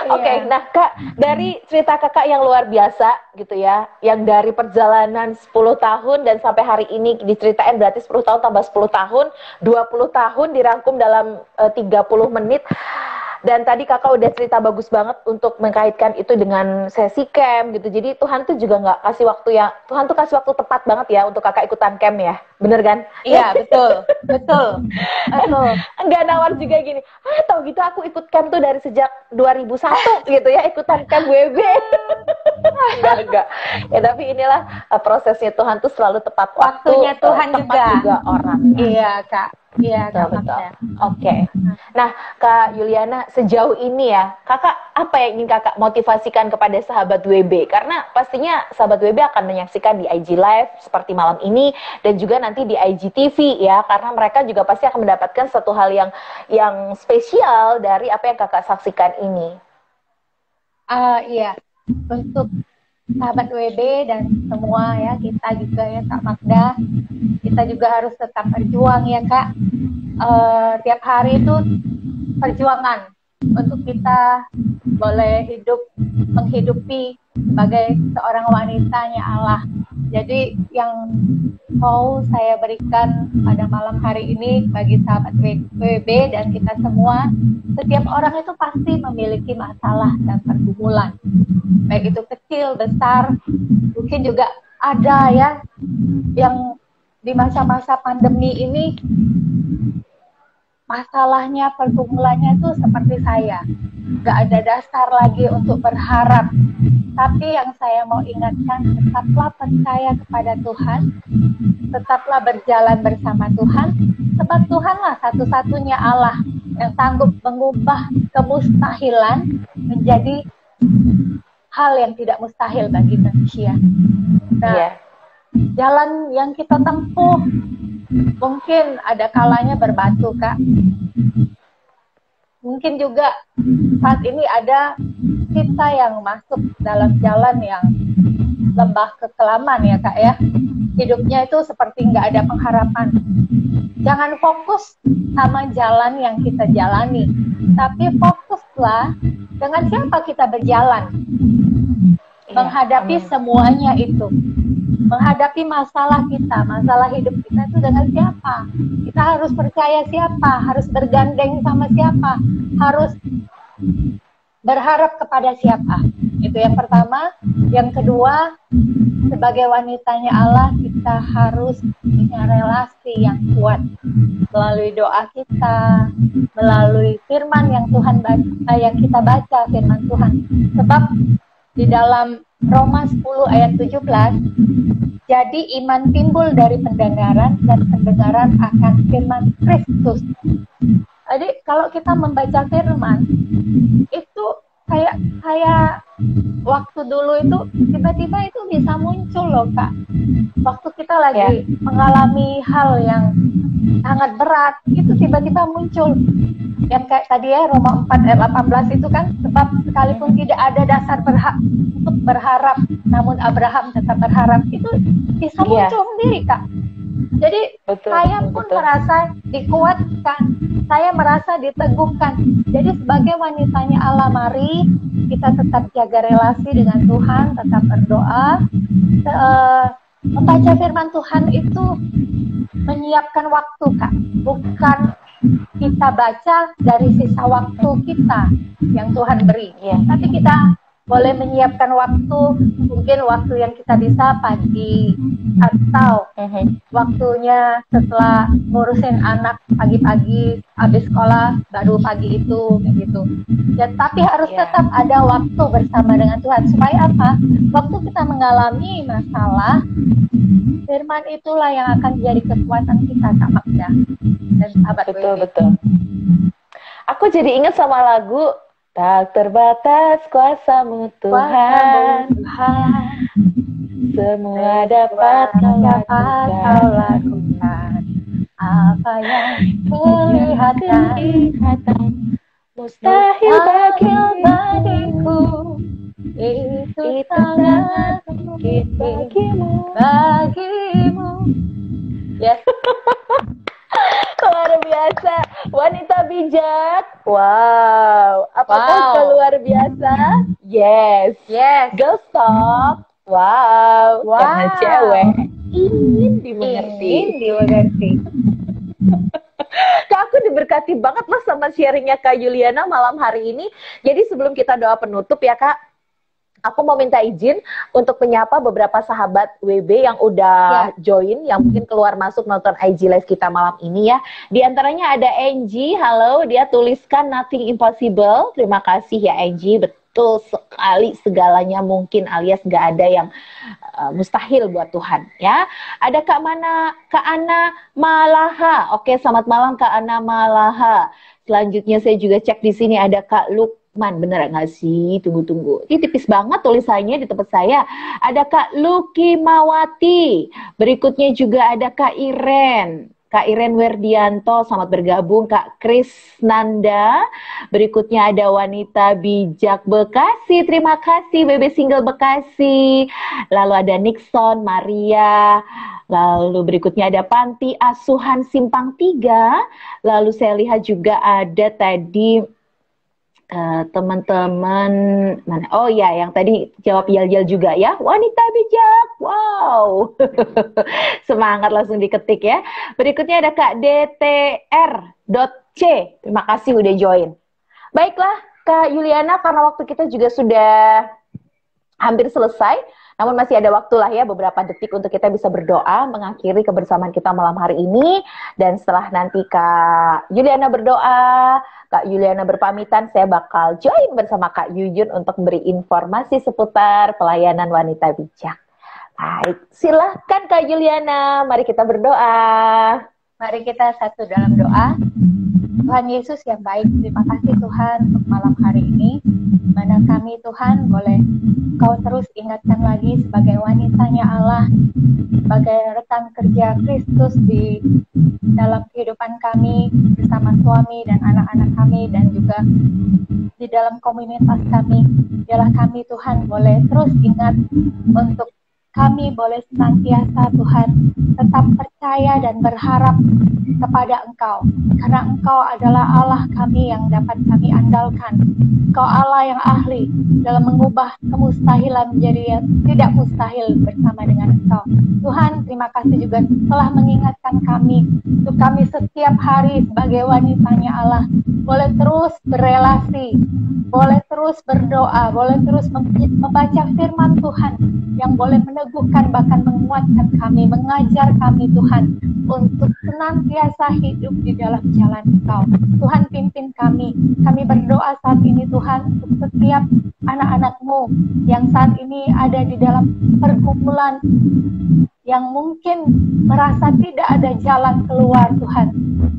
Iya. Oke, nah Kak, dari cerita kakak yang luar biasa gitu ya, yang dari perjalanan 10 tahun dan sampai hari ini diceritain berarti 10 tahun tambah 10 tahun, 20 tahun dirangkum dalam 30 menit. Dan tadi kakak udah cerita bagus banget untuk mengkaitkan itu dengan sesi camp gitu. Jadi Tuhan tuh juga nggak kasih waktu Tuhan tuh kasih waktu tepat banget ya untuk kakak ikutan camp ya. Bener kan? Iya, betul. Nggak nawar juga gini, tau gitu aku ikut camp tuh dari sejak 2001 gitu ya, ikutan camp WB. Enggak. Ya tapi inilah prosesnya Tuhan tuh selalu tepat waktu. Waktunya Tuhan tepat juga orangnya. Iya, Kak. Iya, Kak Betul. Magda. Oke. Nah, Kak Yuliana, sejauh ini ya, kakak apa yang ingin kakak motivasikan kepada sahabat WB? Karena pastinya sahabat WB akan menyaksikan di IG Live seperti malam ini dan juga nanti di IGTV ya, karena mereka juga pasti akan mendapatkan satu hal yang spesial dari apa yang kakak saksikan ini. Iya, untuk sahabat WB dan semua ya, kita juga ya Kak Magda, kita juga harus tetap berjuang ya Kak. Tiap hari itu perjuangan untuk kita boleh menghidupi sebagai seorang wanitanya Allah. Jadi yang mau saya berikan pada malam hari ini bagi sahabat WB dan kita semua, setiap orang itu pasti memiliki masalah dan pergumulan. Baik itu kecil, besar, mungkin juga ada ya yang di masa-masa pandemi ini masalahnya, pergumulannya itu seperti saya. Gak ada dasar lagi untuk berharap Tapi yang saya mau ingatkan, tetaplah percaya kepada Tuhan, tetaplah berjalan bersama Tuhan, sebab Tuhanlah satu-satunya Allah yang sanggup mengubah kemustahilan menjadi hal yang tidak mustahil bagi manusia. Nah, Iya. jalan yang kita tempuh mungkin ada kalanya berbatu, Kak. Mungkin juga saat ini ada kita yang masuk dalam jalan yang lembah kekelaman ya, Kak ya. Hidupnya itu seperti nggak ada pengharapan. Jangan fokus sama jalan yang kita jalani, tapi fokuslah dengan siapa kita berjalan. Menghadapi semuanya itu. Menghadapi masalah kita, masalah hidup kita itu dengan siapa? Kita harus percaya siapa? Harus bergandeng sama siapa? Harus berharap kepada siapa? Itu yang pertama. Yang kedua, sebagai wanitanya Allah, kita harus punya relasi yang kuat melalui doa kita, melalui firman yang Tuhan yang kita baca, firman Tuhan. Sebab di dalam Roma 10 ayat 17, jadi iman timbul dari pendengaran dan pendengaran akan firman Kristus. Jadi kalau kita membaca firman itu kayak waktu dulu itu tiba-tiba itu bisa muncul loh, Kak. Waktu kita lagi mengalami hal yang sangat berat, itu tiba-tiba muncul. Yang kayak tadi ya Roma 4 ayat 18 itu kan, sebab sekalipun tidak ada dasar untuk berharap, namun Abraham tetap berharap, itu bisa muncul sendiri, Kak. Jadi saya pun merasa dikuatkan, saya merasa diteguhkan. Jadi sebagai wanitanya Allah, mari kita tetap jaga relasi dengan Tuhan, tetap berdoa. Membaca firman Tuhan itu menyiapkan waktu, Kak. Bukan kita baca dari sisa waktu kita yang Tuhan beri. Tapi kita boleh menyiapkan waktu, mungkin waktu yang kita bisa pagi, atau waktunya setelah ngurusin anak pagi-pagi, habis sekolah, baru pagi itu, gitu. Ya, tapi harus tetap ada waktu bersama dengan Tuhan. Supaya apa? Waktu kita mengalami masalah, firman itulah yang akan jadi kekuatan kita, Kak Magda dan sahabat. Betul. Aku jadi ingat sama lagu Tak terbatas kuasamu Tuhan, semua dapat kau lakukan, apa yang kelihatan mustahil bagiku, itu sangat mungkin bagimu. Yes. Luar biasa, wanita bijak. Wow, apakah luar biasa? Yes. Girl stop. Wow. Karena cewek ingin dimengerti. Kak, aku diberkati banget loh sama sharingnya Kak Yuliana malam hari ini. Jadi sebelum kita doa penutup ya Kak, aku mau minta izin untuk menyapa beberapa sahabat WB yang udah join, yang mungkin keluar masuk nonton IG Live kita malam ini ya. Di antaranya ada Angie, halo, dia tuliskan nothing impossible. Terima kasih ya Angie, betul sekali, segalanya mungkin alias nggak ada yang mustahil buat Tuhan ya. Ada Kak Ana Malaha. Oke, selamat malam Kak Ana Malaha. Selanjutnya saya juga cek di sini ada Kak Lukman, bener nggak sih? Tunggu. Ini tipis banget tulisannya di tempat saya. Ada Kak Luki Mawati. Berikutnya juga ada Kak Iren. Kak Iren Werdianto, selamat bergabung. Kak Kris Nanda. Berikutnya ada Wanita Bijak Bekasi. Terima kasih BB Single Bekasi. Lalu ada Nixon, Maria. Lalu berikutnya ada Panti Asuhan Simpang 3. Lalu saya lihat juga ada tadi teman-teman mana? Oh ya, yang tadi jawab yel-yel juga ya, wanita bijak. Wow, semangat langsung diketik ya. Berikutnya ada Kak DTR.C. Terima kasih udah join. Baiklah Kak Yuliana, karena waktu kita juga sudah hampir selesai. Namun masih ada waktu lah ya, beberapa detik untuk kita bisa berdoa mengakhiri kebersamaan kita malam hari ini. Dan setelah nanti Kak Yuliana berdoa, Kak Yuliana berpamitan, saya bakal join bersama Kak Yuyun untuk beri informasi seputar pelayanan wanita bijak. Baik, silahkan Kak Yuliana, mari kita berdoa. Mari kita satu dalam doa. Tuhan Yesus yang baik, terima kasih Tuhan untuk malam hari ini, di mana kami Tuhan boleh Kau terus ingatkan lagi sebagai wanitanya Allah, sebagai rekan kerja Kristus di dalam kehidupan kami bersama suami dan anak-anak kami dan juga di dalam komunitas kami. Biarlah kami Tuhan boleh terus ingat untuk kami boleh senantiasa Tuhan tetap percaya dan berharap kepada Engkau, karena Engkau adalah Allah kami yang dapat kami andalkan. Engkau Allah yang ahli dalam mengubah kemustahilan menjadi yang tidak mustahil bersama dengan Engkau. Tuhan, terima kasih juga telah mengingatkan kami untuk kami setiap hari sebagai wanitanya Allah boleh terus berelasi, boleh terus berdoa, boleh terus membaca firman Tuhan yang boleh meneguhkan bahkan menguatkan kami, mengajar kami Tuhan untuk senantiasa hidup di dalam jalan Engkau. Tuhan pimpin kami berdoa saat ini Tuhan untuk setiap anak-anak-Mu yang saat ini ada di dalam pergumulan yang mungkin merasa tidak ada jalan keluar Tuhan.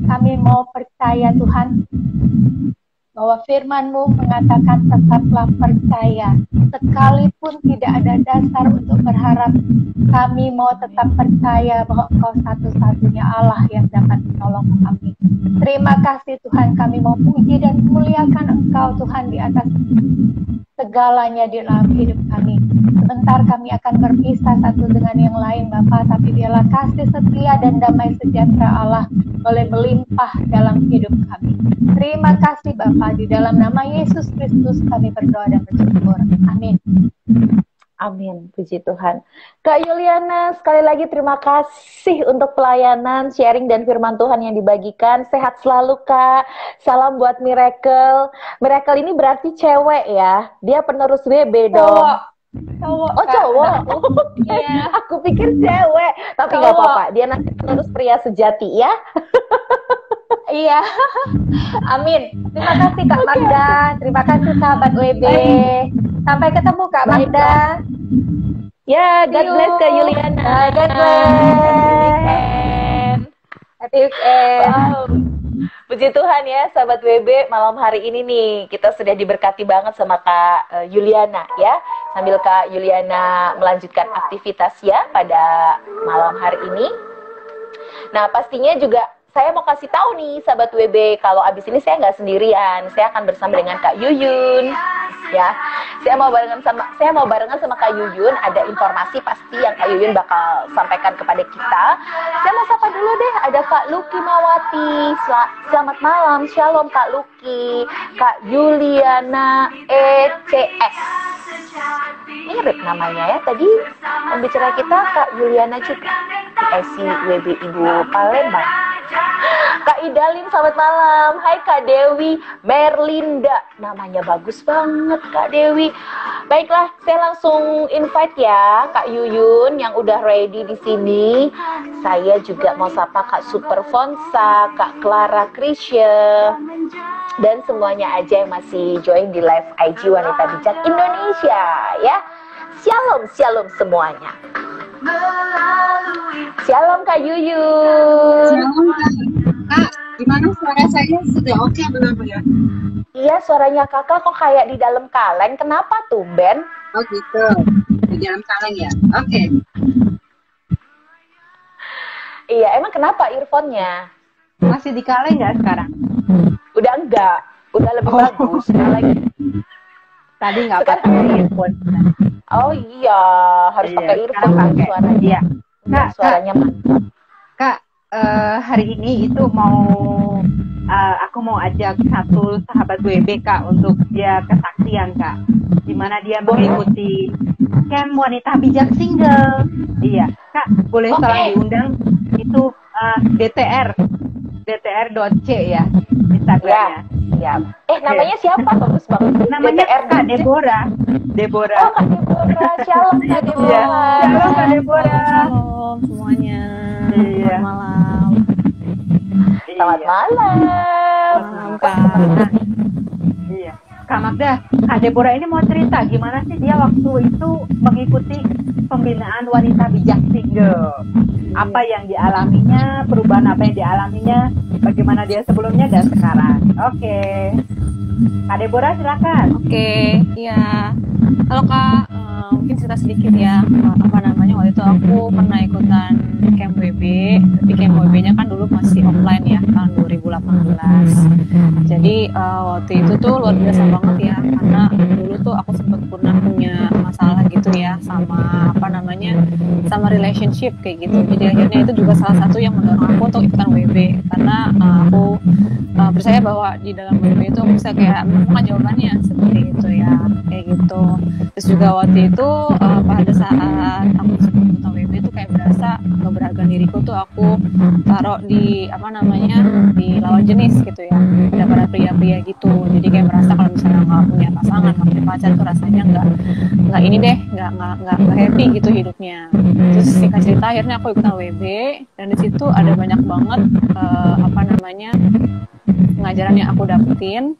Kami mau percaya Tuhan bahwa firman-Mu mengatakan tetaplah percaya. Sekalipun tidak ada dasar untuk berharap, kami mau tetap percaya bahwa Engkau satu-satunya Allah yang dapat menolong kami. Terima kasih Tuhan, kami mau puji dan memuliakan Engkau Tuhan di atas segalanya di dalam hidup kami. Sebentar kami akan berpisah satu dengan yang lain Bapa, tapi biarlah kasih setia dan damai sejahtera Allah boleh melimpah dalam hidup kami. Terima kasih Bapa, di dalam nama Yesus Kristus kami berdoa dan bersyukur. Amin. Amin, puji Tuhan. Kak Yuliana, sekali lagi terima kasih untuk pelayanan, sharing dan firman Tuhan yang dibagikan. Sehat selalu Kak. Salam buat Miracle. Miracle ini berarti cewek ya? Dia penerus BB dong. Cowok. Oh cowok? Yeah. Aku pikir cewek. Tapi nggak apa-apa, dia nanti penerus pria sejati ya. Iya. Amin. Terima kasih Kak Magda. Terima kasih sahabat WB. Sampai ketemu Kak Magda. Ya, God bless Kak Yuliana. God bless. Happy weekend. Wow. Puji Tuhan ya, sahabat WB, malam hari ini nih kita sudah diberkati banget sama Kak Yuliana ya. Sambil Kak Yuliana melanjutkan aktivitas ya pada malam hari ini. Nah, pastinya juga saya mau kasih tahu nih sahabat WB, kalau abis ini saya nggak sendirian, saya akan bersama dengan Kak Yuyun, ya. Saya mau barengan sama Kak Yuyun, ada informasi pasti yang Kak Yuyun bakal sampaikan kepada kita. Saya mau sapa dulu deh, ada Kak Luki Mawati. Selamat malam, shalom Kak Luki, Kak Yuliana ECS. Mirip namanya ya, tadi pembicara kita Kak Yuliana juga, IC WB Ibu Palembang. Kak Idalin, selamat malam. Hai Kak Dewi Merlinda, namanya bagus banget Kak Dewi. Baiklah, saya langsung invite ya Kak Yuyun yang udah ready di sini. Saya juga mau sapa Kak Super Fonsa, Kak Clara Krisya, dan semuanya aja yang masih join di live IG Wanita Bijak Indonesia ya. Shalom, shalom semuanya. Shalom Kak Yuyun. Shalom Kak, gimana suara saya? Sudah oke belum ya? Iya, suaranya kakak kok kayak di dalam kaleng. Kenapa tuh, Ben? Oh gitu, di dalam kaleng ya? Oke. Iya, emang kenapa earphone-nya? Masih di kaleng nggak sekarang? Udah enggak, udah lebih bagus. Lagi. Tadi nggak pakai earphone. Oh iya, harus pakai earphone pakai suaranya. Iya. Kak, suaranya mantap. Kak, hari ini itu aku mau ajak satu sahabat WB Kak untuk dia kesaksian Kak, dimana dia mengikuti camp wanita bijak single. Iya Kak, boleh tolong diundang itu DTR.c ya Instagramnya. Siap. Namanya siapa? Bagus banget. Namanya Kak Deborah. Oh, Kak Deborah. Shalom, Kak Iya. Deborah. Shalom Kak Deborah. Shalom semuanya. Iya. Selamat malam. Selamat malam. Malam Kak. Iya. Kak Magda, Kak Deborah ini mau cerita gimana sih dia waktu itu mengikuti pembinaan wanita bijak single. Apa yang dialaminya, perubahan apa yang dialaminya, bagaimana dia sebelumnya dan sekarang. Oke. Kak Deborah silakan. Oke, iya. Halo Kak, mungkin cerita sedikit ya. Waktu itu aku pernah ikutan camp WB, tapi camp WB-nya kan dulu masih offline ya, tahun 2018. Jadi waktu itu tuh luar biasa banget ya, karena dulu tuh aku sempat pernah punya masalah gitu ya sama sama relationship kayak gitu. Jadi akhirnya itu juga salah satu yang mendorong aku untuk ikutan WB, karena aku percaya bahwa di dalam WB itu aku bisa kayak menemukan jawabannya seperti itu ya, kayak gitu. Terus juga waktu itu pada saat aku ikutan WB itu kayak berasa keberhargaan diriku tuh aku taruh di di lawan jenis gitu ya, ada para pria-pria gitu. Jadi kayak merasa kalau misalnya nggak punya pasangan, nggak punya pacar tuh rasanya nggak ini deh, nggak happy gitu hidupnya. Terus singkat cerita akhirnya aku ikutan WB, dan di situ ada banyak banget pengajaran yang aku dapetin,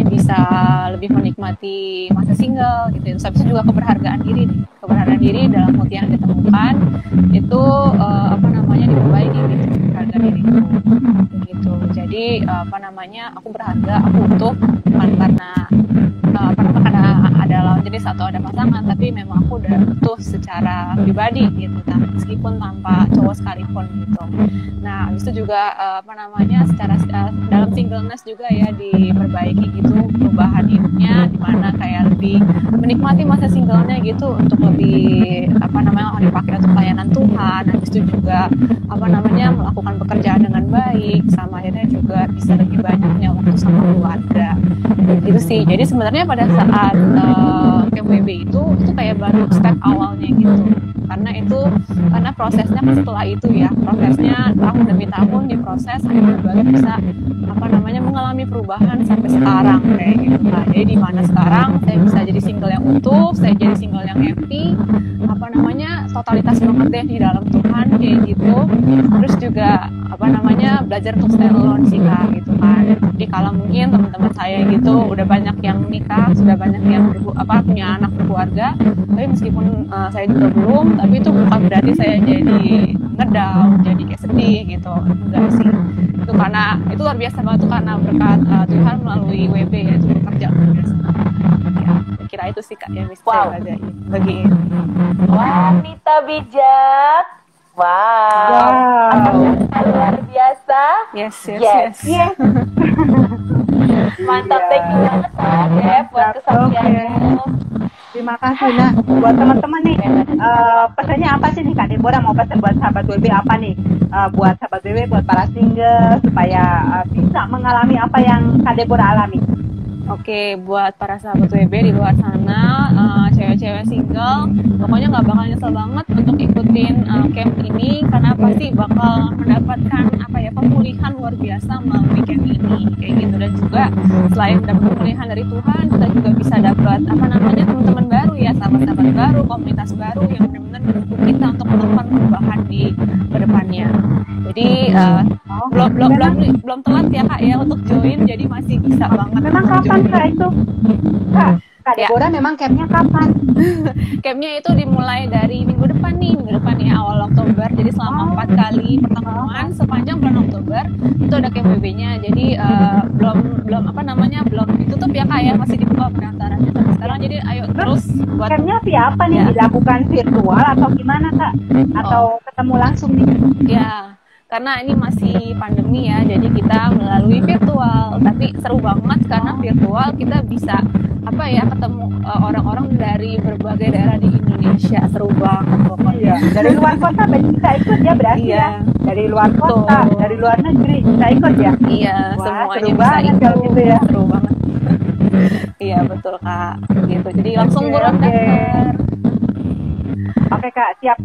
bisa lebih menikmati masa single gitu. Terus habis itu juga keberhargaan diri dalam arti yang ditemukan itu diperbaiki gitu, keberhargaan diriku gitu. Jadi aku berharga, aku butuh bukan karena ada lawan jenis atau ada pasangan, tapi memang aku udah butuh secara pribadi gitu, meskipun tanpa cowok sekalipun gitu. Nah, habis itu juga secara dalam singleness juga ya diperbaiki gitu, perubahan hidupnya, dimana kayak lebih menikmati masa singlenya gitu, untuk lebih dipakai untuk pelayanan Tuhan. Habis itu juga melakukan pekerjaan dengan baik, sama akhirnya juga bisa lebih banyaknya waktu sama keluarga gitu sih. Jadi sebenarnya pada saat camp WB itu kayak baru step awalnya gitu, karena prosesnya setelah itu ya, prosesnya tahun demi tahun diproses, akhirnya baru bisa mengalami perubahan sampai sekarang kayak gitu kan. Jadi di mana sekarang saya bisa jadi single yang utuh, saya jadi single yang happy, totalitas banget deh di dalam Tuhan kayak gitu. Terus juga belajar untuk stay alone sih Kak gitu kan. Jadi kalau mungkin teman-teman saya gitu udah banyak yang nikah, sudah banyak yang punya anak berkeluarga, tapi meskipun saya juga belum, tapi itu bukan berarti saya jadi ngedown, jadi kayak sedih gitu, enggak sih. Itu karena itu luar biasa banget tuh, karena berkat Tuhan melalui WB ya, itu bekerja luar biasa. Ya, kira itu sih Kak yang bisa saya bagiin. Wanita bijak. Wow. Luar biasa. Yes. Mantap, thank you banget Kak buat kesaksianmu. Terima kasih. Nah, buat teman-teman nih, pesannya apa sih nih Kak Deborah, mau pesan buat sahabat WB apa nih? Buat sahabat WB, buat para single, supaya bisa mengalami apa yang Kak Deborah alami. Oke, buat para sahabat WB di luar sana, cewek-cewek single, pokoknya nggak bakal nyesel banget untuk ikutin camp ini, karena pasti bakal mendapatkan pemulihan luar biasa melalui camp ini, kayak gitu. Dan juga selain dapat pemulihan dari Tuhan, kita juga bisa dapat teman-teman baru ya, sahabat-sahabat baru, komunitas baru yang benar-benar mendukung kita untuk melakukan perubahan di kedepannya. Jadi belum telat ya Kak ya untuk join, jadi masih bisa banget. Memang kapan Kak itu? Kak Deborah memang campnya kapan? Campnya itu dimulai dari minggu depan ya, awal Oktober. Jadi selama 4 kali pertemuan sepanjang bulan Oktober itu ada camp WB-nya. Jadi belum ditutup ya Kak ya, masih dibuka pendaftarannya sampai sekarang. Jadi ayo terus buat campnya via apa nih? Ya. Dilakukan virtual atau gimana Kak? Atau ketemu langsung nih? Ya. Karena ini masih pandemi ya, jadi kita melalui virtual, tapi seru banget karena virtual kita bisa ketemu orang-orang dari berbagai daerah di Indonesia. Seru banget pokoknya. Dari luar kota bisa ikut ya berarti ya. Dari luar kota, dari luar negeri bisa ikut ya. Iya, semuanya bisa ikut kalau gitu ya. Seru banget. Iya betul Kak, gitu. Jadi langsung buruan daftar. Oke Kak, siap.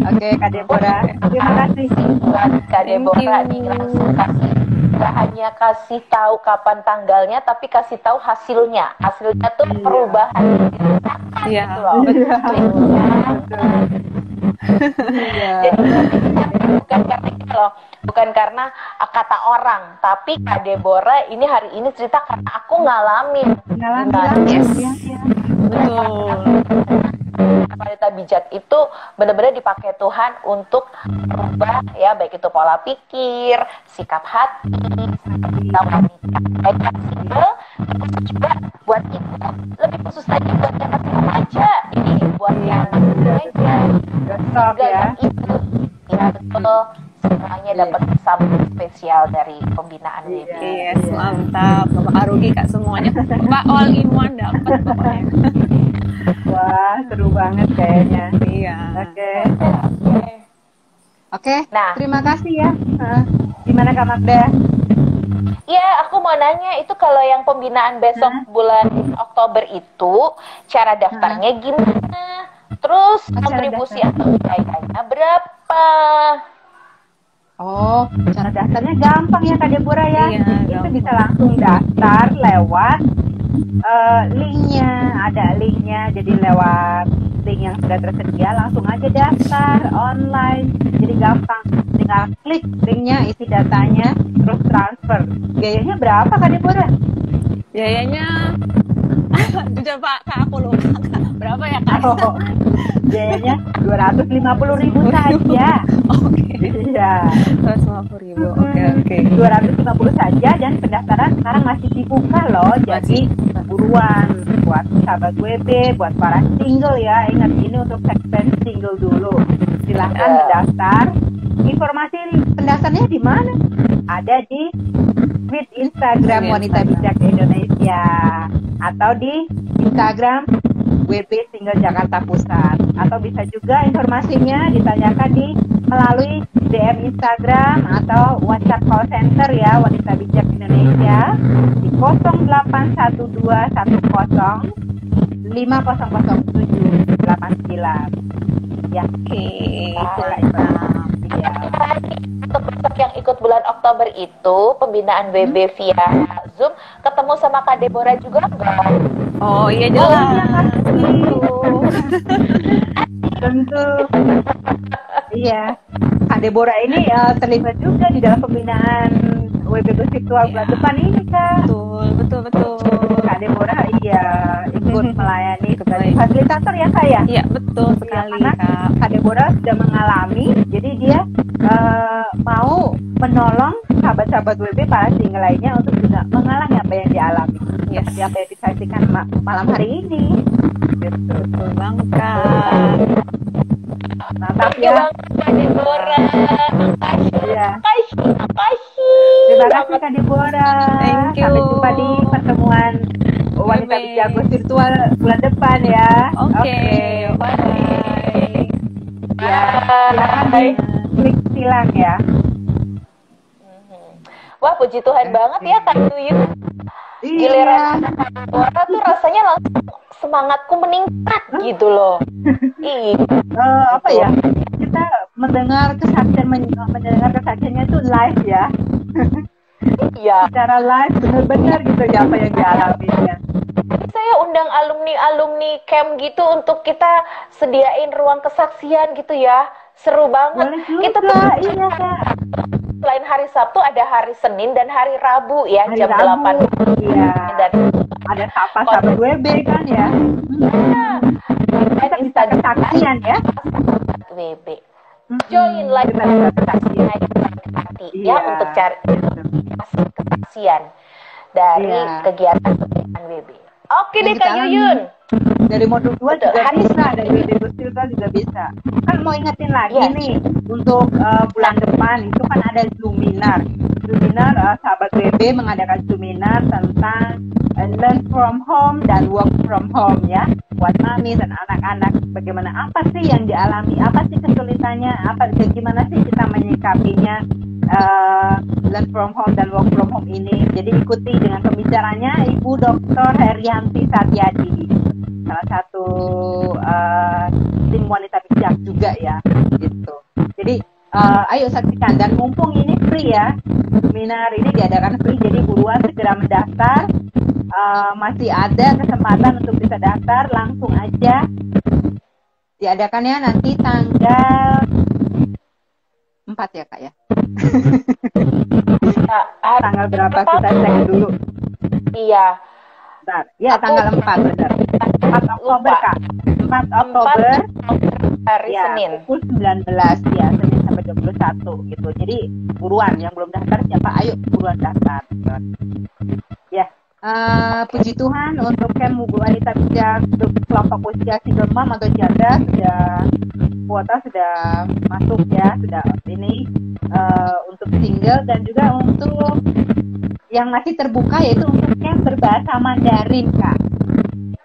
Oke Kak Deborah, terima kasih buat Kak Deborah nih, langsung kasih nggak hanya kasih tahu kapan tanggalnya, tapi kasih tahu hasilnya. Hasilnya tuh perubahan. Iya, Gitu loh. Iya. Jadi bukan karena itu loh, bukan karena kata orang, tapi Kak Deborah ini hari ini cerita karena aku ngalamin. Gimana? Yes. Ya. betul. Wanita bijak itu benar-benar dipakai Tuhan untuk merubah ya, baik itu pola pikir, sikap hati, kita wanita baik fleksibel, terus juga buat ibu, lebih khusus lagi buat yang masih remaja, ini buat yang remaja, Besok juga ya. yang ibu, ya betul, semuanya dapat sambut spesial dari pembinaan WB. Yes, mantap. Bapak Arugi Kak semuanya. Mbak all in one dapat pokoknya. Wah, seru banget kayaknya. Iya. Oke. Oke. Nah. Terima kasih ya. Gimana Kak Magda? Ya, aku mau nanya itu kalau yang pembinaan besok bulan Oktober itu cara daftarnya gimana? Terus kontribusi atau biayanya berapa? Oh, cara daftarnya gampang ya Kak Deborah ya. Iya, Itu gampang. bisa langsung daftar lewat linknya, ada linknya. Jadi lewat link yang sudah tersedia langsung aja daftar online. Jadi gampang, tinggal klik linknya, isi datanya, terus transfer. Biayanya berapa Kak Deborah? Biayanya jujur Pak, Kak aku lupa Kak. Berapa ya Kak? Oh, biayanya 250.000 saja. Oke. Iya. 150.000. Oke. 250 saja, dan pendaftaran sekarang masih dibuka loh. Jadi buruan buat sahabat WB, buat para single ya. Ingat, ini untuk segmen single dulu. Silahkan mendaftar. Informasi pendaftarnya di mana? Ada di feed Instagram Wanita Bijak Indonesia atau di Instagram WB Single Jakarta Pusat, atau bisa juga informasinya ditanyakan melalui DM Instagram atau WhatsApp call center ya Wanita Bijak Indonesia di 081210500789 ya. Oke. Ya. Untuk besok yang ikut bulan Oktober itu pembinaan WB via Zoom, ketemu sama Kak Deborah juga enggak? Oh iya jelas. Tentu. Iya. Kak Deborah ini terlibat juga di dalam pembinaan WB Virtual bulan depan ini Kak. Betul. Kak Deborah iya ikut melayani sebagai Baik. fasilitator ya Kak ya. Iya betul sekali Karena Kak. Kak Deborah sudah mengalami, jadi dia mau menolong sahabat-sahabat WB para single lainnya untuk juga mengalami apa yang dialami. Yes. Seperti apa yang disaksikan malam hari ini. Gitu. Betul banget Kak. Mantap Thank you ya. banget Kak Deborah. Iya. Makasih. Terima kasih Kak Deborah. Thank you. Sampai jumpa di pertemuan Wanita Bye-bye. Bijak virtual bulan depan ya. Oke. Bye. Ya, silakan di klik silang ya. Wah, puji Tuhan banget ya Kak Yuyun. Iya. Giliran Kak Deborah tuh rasanya langsung semangatku meningkat gitu loh. Ih, Apa ya? Kita mendengar kesaksian mendengar kesaksiannya itu live ya. iya. Secara live benar-benar gitu ya apa yang dialaminya. Saya undang alumni camp gitu untuk kita sediain ruang kesaksian gitu ya. Seru banget. Boleh juga, Kita tuh iya Kak. selain hari Sabtu ada hari Senin dan hari Rabu ya, Hari jam Rabu, 8. iya. Dan Ada sahabat WB kan ya. Kita bisa kesaksian ya. WB. Join live Kita bisa kesaksian. hati Iya. ya untuk cari kesaksian dari Iya. kegiatan pembinaan WB. Oke deh Dan Kak sekarang Yuyun. Dari modul 2 Betul, juga hari bisa, dari WB Virtual juga bisa. Kan mau ingetin lagi Iya. nih, untuk bulan depan itu kan ada Zoominar. Zoominar, sahabat WB mengadakan Zoominar tentang learn from home dan work from home ya. Buat mami dan anak-anak, bagaimana, apa sih yang dialami, apa sih kesulitannya, gimana sih kita menyikapinya learn from home dan work from home ini. Jadi ikuti dengan pembicaranya Ibu Dr. Herianti Satyadi, salah satu tim wanita bijak juga ya gitu. Jadi Ayo saksikan, dan mumpung ini free ya, seminar ini diadakan free, jadi buruan segera mendaftar. Masih ada kesempatan untuk bisa daftar, langsung aja. Diadakannya nanti tanggal 4 ya Kak ya. Tanggal berapa kita cek dulu. Iya. Bentar. Ya, tanggal 4 benar. 4 Oktober Kak. 4 Oktober hari ya, Senin. pukul 19 ya, Senin sampai 21 gitu. Jadi buruan yang belum daftar siapa, ayo buruan daftar. Ya. Puji Tuhan untuk camp wanita bijak untuk kelompok usia single mom atau janda sudah kuota sudah masuk ya, sudah ini untuk single, dan juga untuk yang masih terbuka yaitu untuk camp berbahasa Mandarin Kak.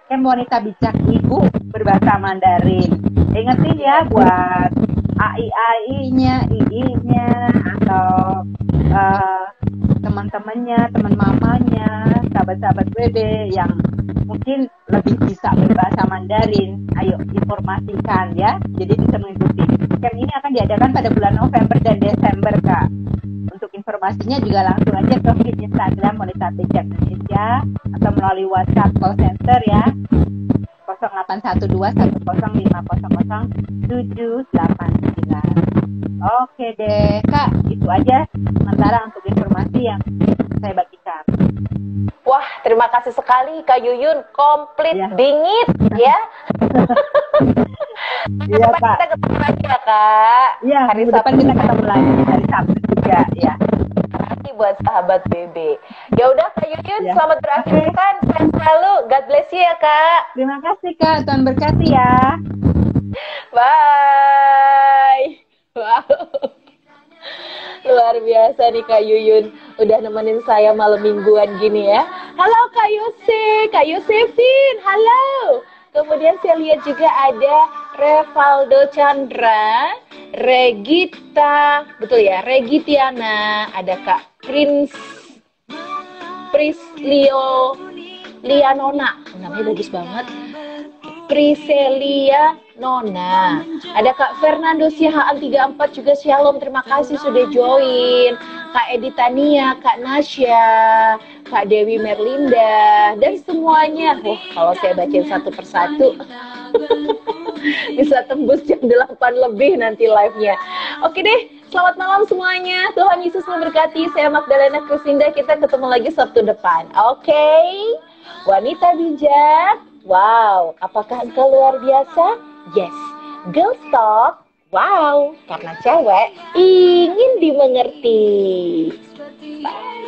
Camp wanita bijak ibu berbahasa Mandarin. Ingetin ya buat AI-nya, II-nya atau teman-temannya, teman mamanya, sahabat-sahabat WB yang mungkin lebih bisa berbahasa Mandarin, ayo informasikan ya, jadi bisa mengikuti. Camp ini akan diadakan pada bulan November dan Desember Kak. Untuk informasinya juga langsung aja ke feed Instagram Wanita Bijak Indonesia atau melalui WhatsApp call center ya, 081210500789. Oke deh Kak, itu aja sementara untuk informasi yang saya bagikan. Wah, terima kasih sekali Kak Yuyun, komplit Ya. bingit ya. Iya Kapan Kak. kita ketemu lagi ya Kak? Iya, hari depan kita ketemu lagi hari Sabtu juga ya. Ini buat sahabat BB. Ya udah Kak Yuyun, Ya. selamat beraktivitas, sehat selalu. God bless you ya Kak. Terima kasih Kak, Tuhan berkati ya. Bye. Wow. Luar biasa nih Kak Yuyun, udah nemenin saya malam mingguan gini ya. Halo Kak Yose, Kak Yosefin, halo. Kemudian saya lihat juga ada Revaldo Chandra, Regita, betul ya, Regitiana, ada Kak Prislio Lianona, namanya bagus banget. Priselia Nona, ada Kak Fernando Sihaan 34 juga shalom, terima kasih sudah join. Kak Editania, Kak Nasya, Kak Dewi Merlinda, dan semuanya. Wah, kalau saya bacain satu persatu bisa tembus jam 8 lebih nanti live-nya. Oke deh, selamat malam semuanya. Tuhan Yesus memberkati. Saya Magdalena Krisinda, kita ketemu lagi Sabtu depan. Oke, wanita bijak. Wow, apakah engkau luar biasa? Yes, girls talk. Wow, karena cewek ingin dimengerti. Bye.